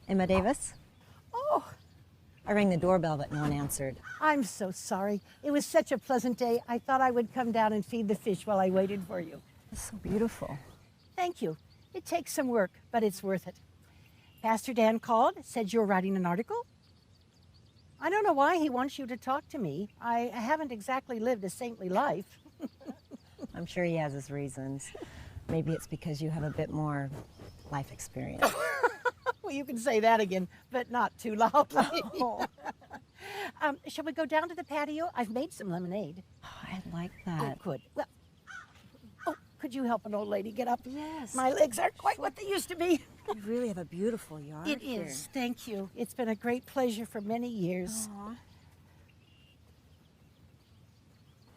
Emma Davis? Oh. I rang the doorbell, but no one answered. I'm so sorry. It was such a pleasant day. I thought I would come down and feed the fish while I waited for you. It's so beautiful. Thank you. It takes some work, but it's worth it. Pastor Dan called, said you were writing an article. I don't know why he wants you to talk to me. I haven't exactly lived a saintly life. I'm sure he has his reasons. Maybe it's because you have a bit more life experience. Well, you can say that again, but not too loudly. Oh. Shall we go down to the patio? I've made some lemonade. Oh, I like that. Oh, good. Well, could you help an old lady get up? Yes. My legs aren't quite what they used to be. You really have a beautiful yard. It is. Thank you. It's been a great pleasure for many years. Aww.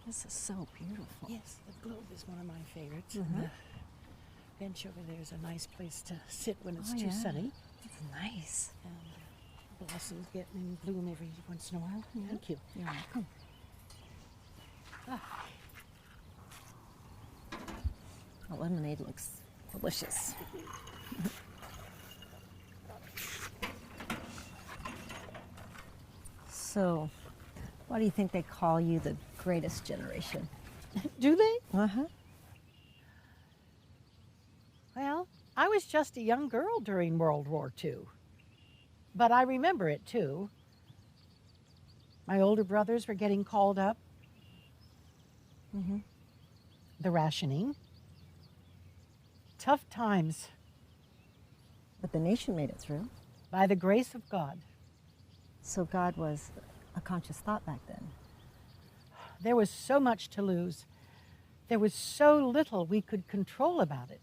This is so beautiful. Yes, the globe is one of my favorites. Mm-hmm. And the bench over there is a nice place to sit when it's too yeah. sunny. It's nice. And blossoms get in bloom every once in a while. Yeah. Thank you. You're welcome. The lemonade looks delicious. So, why do you think they call you the greatest generation? Do they? Uh-huh. Well, I was just a young girl during World War II. But I remember it too. My older brothers were getting called up. Mm-hmm. The rationing. Tough times. But the nation made it through. By the grace of God. So God was a conscious thought back then. There was so much to lose. There was so little we could control about it.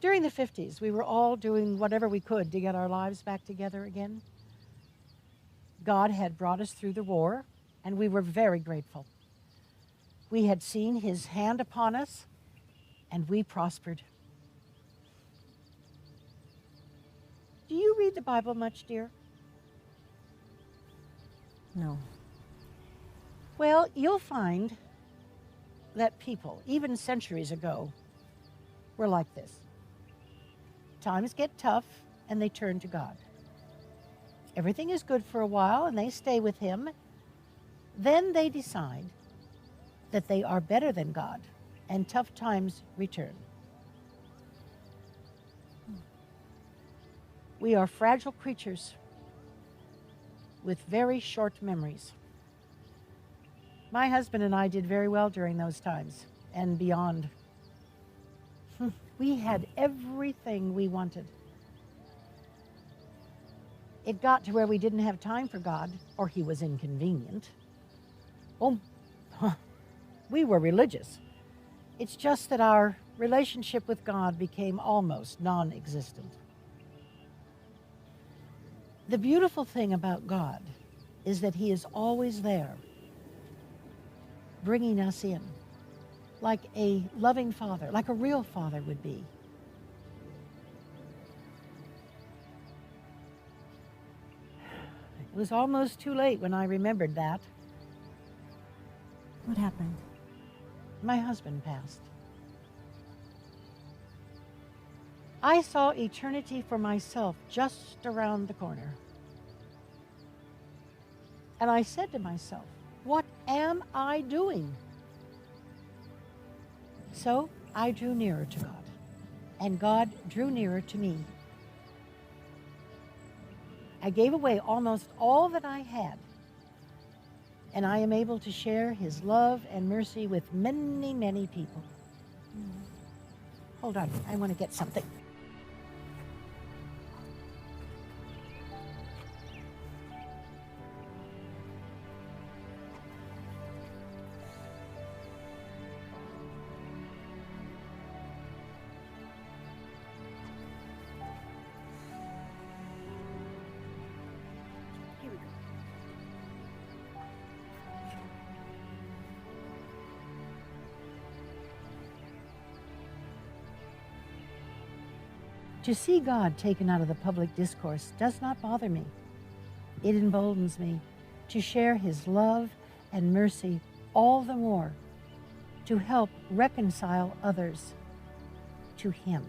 During the 50s, we were all doing whatever we could to get our lives back together again. God had brought us through the war, and we were very grateful. We had seen His hand upon us, and we prospered. Do you read the Bible much, dear? No. Well, you'll find that people, even centuries ago, were like this. Times get tough, and they turn to God. Everything is good for a while, and they stay with Him. Then they decide that they are better than God, and tough times return. We are fragile creatures. with very short memories. My husband and I did very well during those times and beyond. We had everything we wanted. It got to where we didn't have time for God, or he was inconvenient. Oh, we were religious. It's just that our relationship with God became almost non-existent. The beautiful thing about God is that he is always there, bringing us in, like a loving father, like a real father would be. It was almost too late when I remembered that. What happened? My husband passed. I saw eternity for myself just around the corner. And I said to myself, what am I doing? So I drew nearer to God, and God drew nearer to me. I gave away almost all that I had, and I am able to share his love and mercy with many, many people. Hold on, I want to get something. To see God taken out of the public discourse does not bother me. It emboldens me to share his love and mercy all the more, to help reconcile others to him.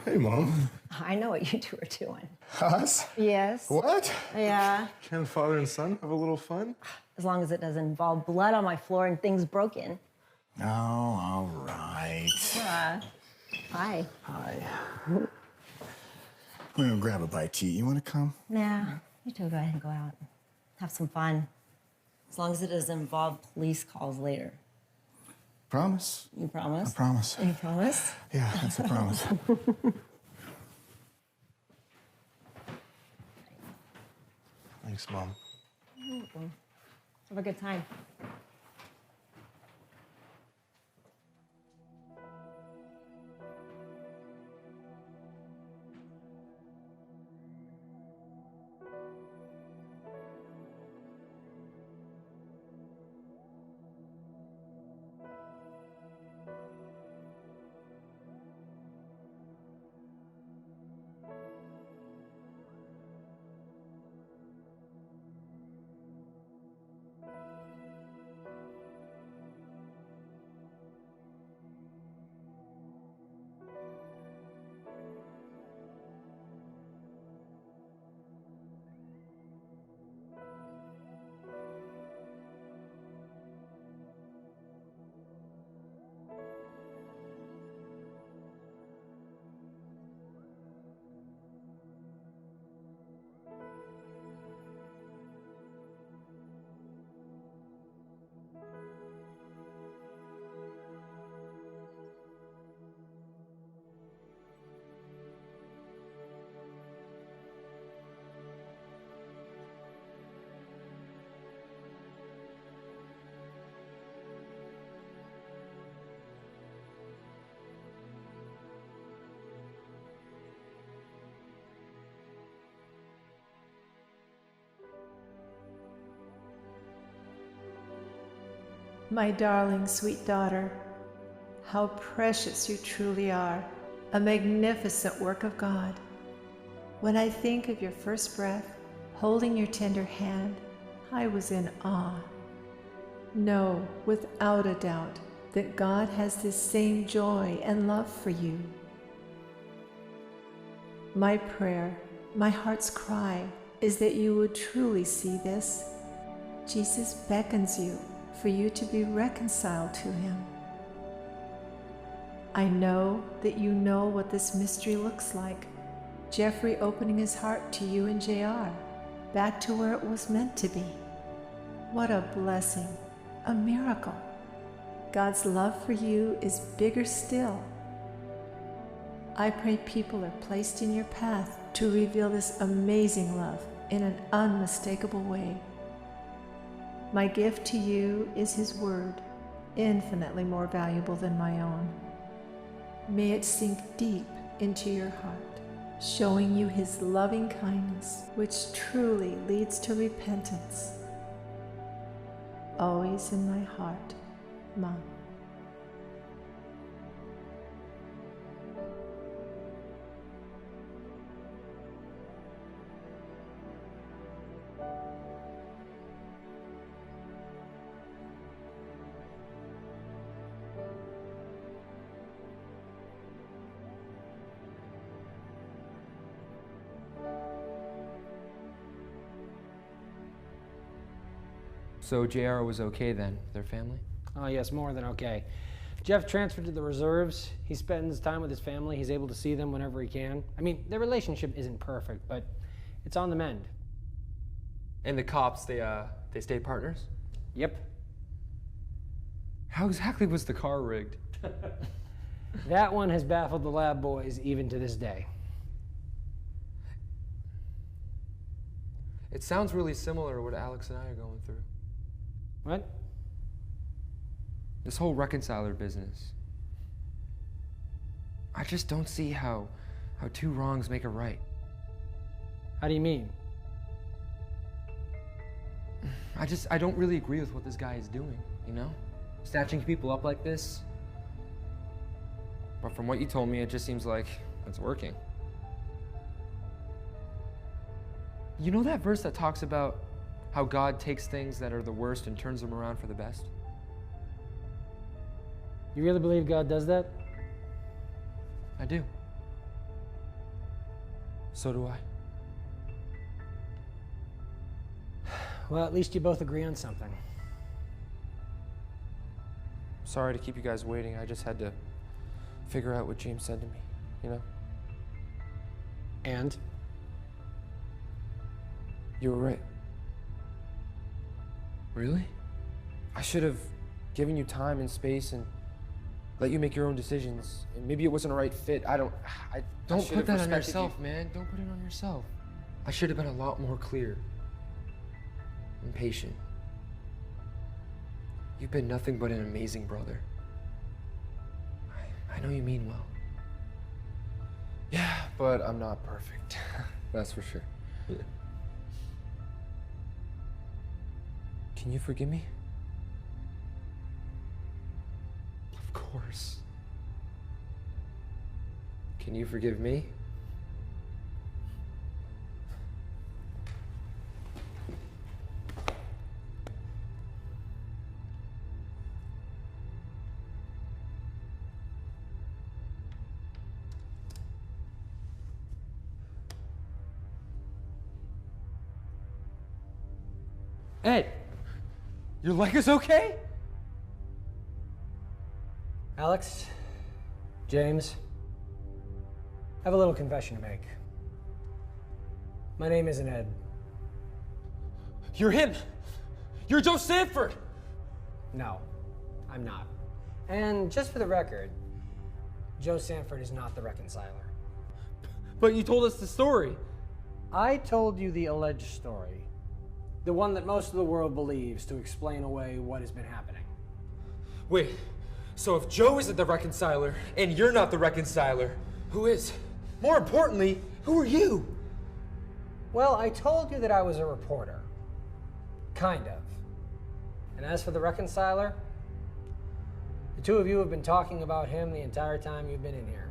Hey, Mom. I know what you two are doing. Us? Yes. What? Yeah. Can father and son have a little fun? As long as it doesn't involve blood on my floor and things broken. Oh, all right. Hi. Hi. We're gonna grab a bite to eat. You wanna come? Nah, you two go ahead and go out. Have some fun. As long as it doesn't involve police calls later. Promise? You promise? I promise. You promise? Yeah, that's a promise. Thanks, Mom. You're welcome. Have a good time. My darling, sweet daughter, how precious you truly are, a magnificent work of God. When I think of your first breath, holding your tender hand, I was in awe. Know, without a doubt, that God has this same joy and love for you. My prayer, my heart's cry, is that you would truly see this. Jesus beckons you for you to be reconciled to him. I know that you know what this mystery looks like. Jeffrey opening his heart to you and JR, back to where it was meant to be. What a blessing, a miracle. God's love for you is bigger still. I pray people are placed in your path to reveal this amazing love in an unmistakable way. My gift to you is his word, infinitely more valuable than my own. May it sink deep into your heart, showing you his loving kindness, which truly leads to repentance. Always in my heart, Mom. So JR was okay then, their family? Oh yes, more than okay. Jeff transferred to the reserves. He spends time with his family. He's able to see them whenever he can. I mean, their relationship isn't perfect, but it's on the mend. And the cops, they stay partners? Yep. How exactly was the car rigged? That one has baffled the lab boys even to this day. It sounds really similar to what Alex and I are going through. What? This whole reconciler business. I just don't see how two wrongs make a right. How do you mean? I don't really agree with what this guy is doing, you know? Snatching people up like this. But from what you told me, it just seems like it's working. You know that verse that talks about how God takes things that are the worst and turns them around for the best? You really believe God does that? I do. So do I. Well, at least you both agree on something. Sorry to keep you guys waiting. I just had to figure out what James said to me, you know? And? You were right. Really? I should have given you time and space and let you make your own decisions. And maybe it wasn't a right fit. Don't put that on yourself, man. Don't put it on yourself. I should have been a lot more clear and patient. You've been nothing but an amazing brother. I know you mean well. Yeah, but I'm not perfect. That's for sure. Yeah. Can you forgive me? Of course. Can you forgive me? Ed! Your leg is okay? Alex, James, I have a little confession to make. My name isn't Ed. You're him! You're Joe Sanford! No, I'm not. And just for the record, Joe Sanford is not the reconciler. But you told us the story. I told you the alleged story. The one that most of the world believes to explain away what has been happening. Wait, so if Joe isn't the reconciler, and you're not the reconciler, who is? More importantly, who are you? Well, I told you that I was a reporter. Kind of. And as for the reconciler, the two of you have been talking about him the entire time you've been in here.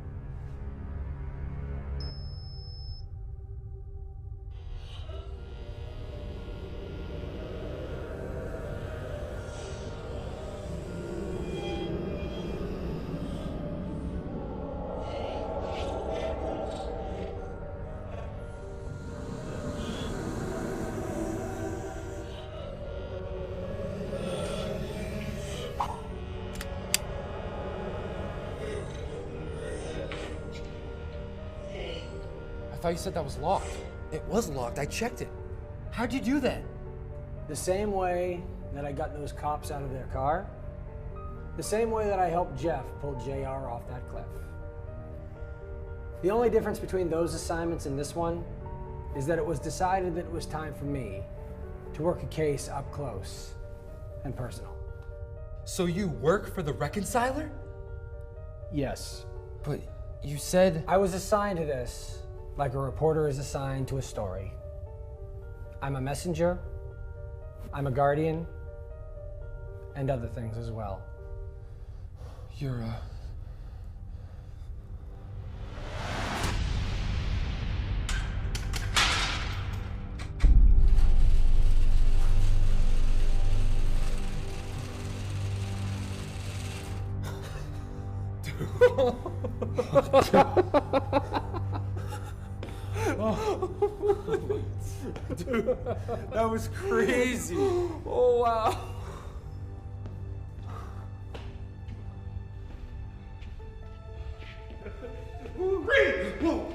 thought you said that was locked. It was locked. I checked it. How'd you do that? The same way that I got those cops out of their car, the same way that I helped Jeff pull JR off that cliff. The only difference between those assignments and this one is that it was decided that it was time for me to work a case up close and personal. So you work for the Reconciler? Yes. But you said... I was assigned to this like a reporter is assigned to a story. I'm a messenger, I'm a guardian, and other things as well. You're a... Dude, that was crazy. Oh, wow. Reed! Whoa.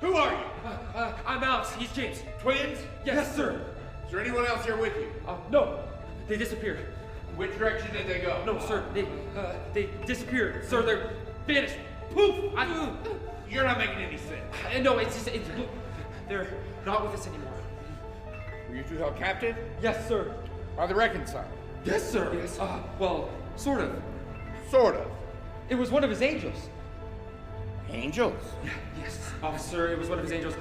Who are you? I'm Alex. He's James. Twins? Yes, sir. Is there anyone else here with you? No. They disappeared. Which direction did they go? No, sir. They disappeared. Sir, they're vanished. Poof! You're not making any sense. No, it's just... they're not with us anymore. Were you two held captive? Yes, sir. By the Reconciler? Yes, sir. Yes. Well, sort of. Sort of. It was one of his angels. Angels? Yes, officer, it was one of his angels.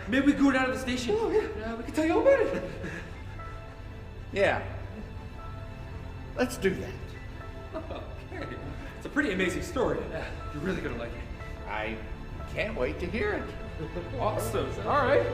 Maybe we go down to the station. Oh, yeah. We can tell you all about it. Yeah. Let's do that. Okay. It's a pretty amazing story. You're really gonna like it. I can't wait to hear it. Awesome. All right.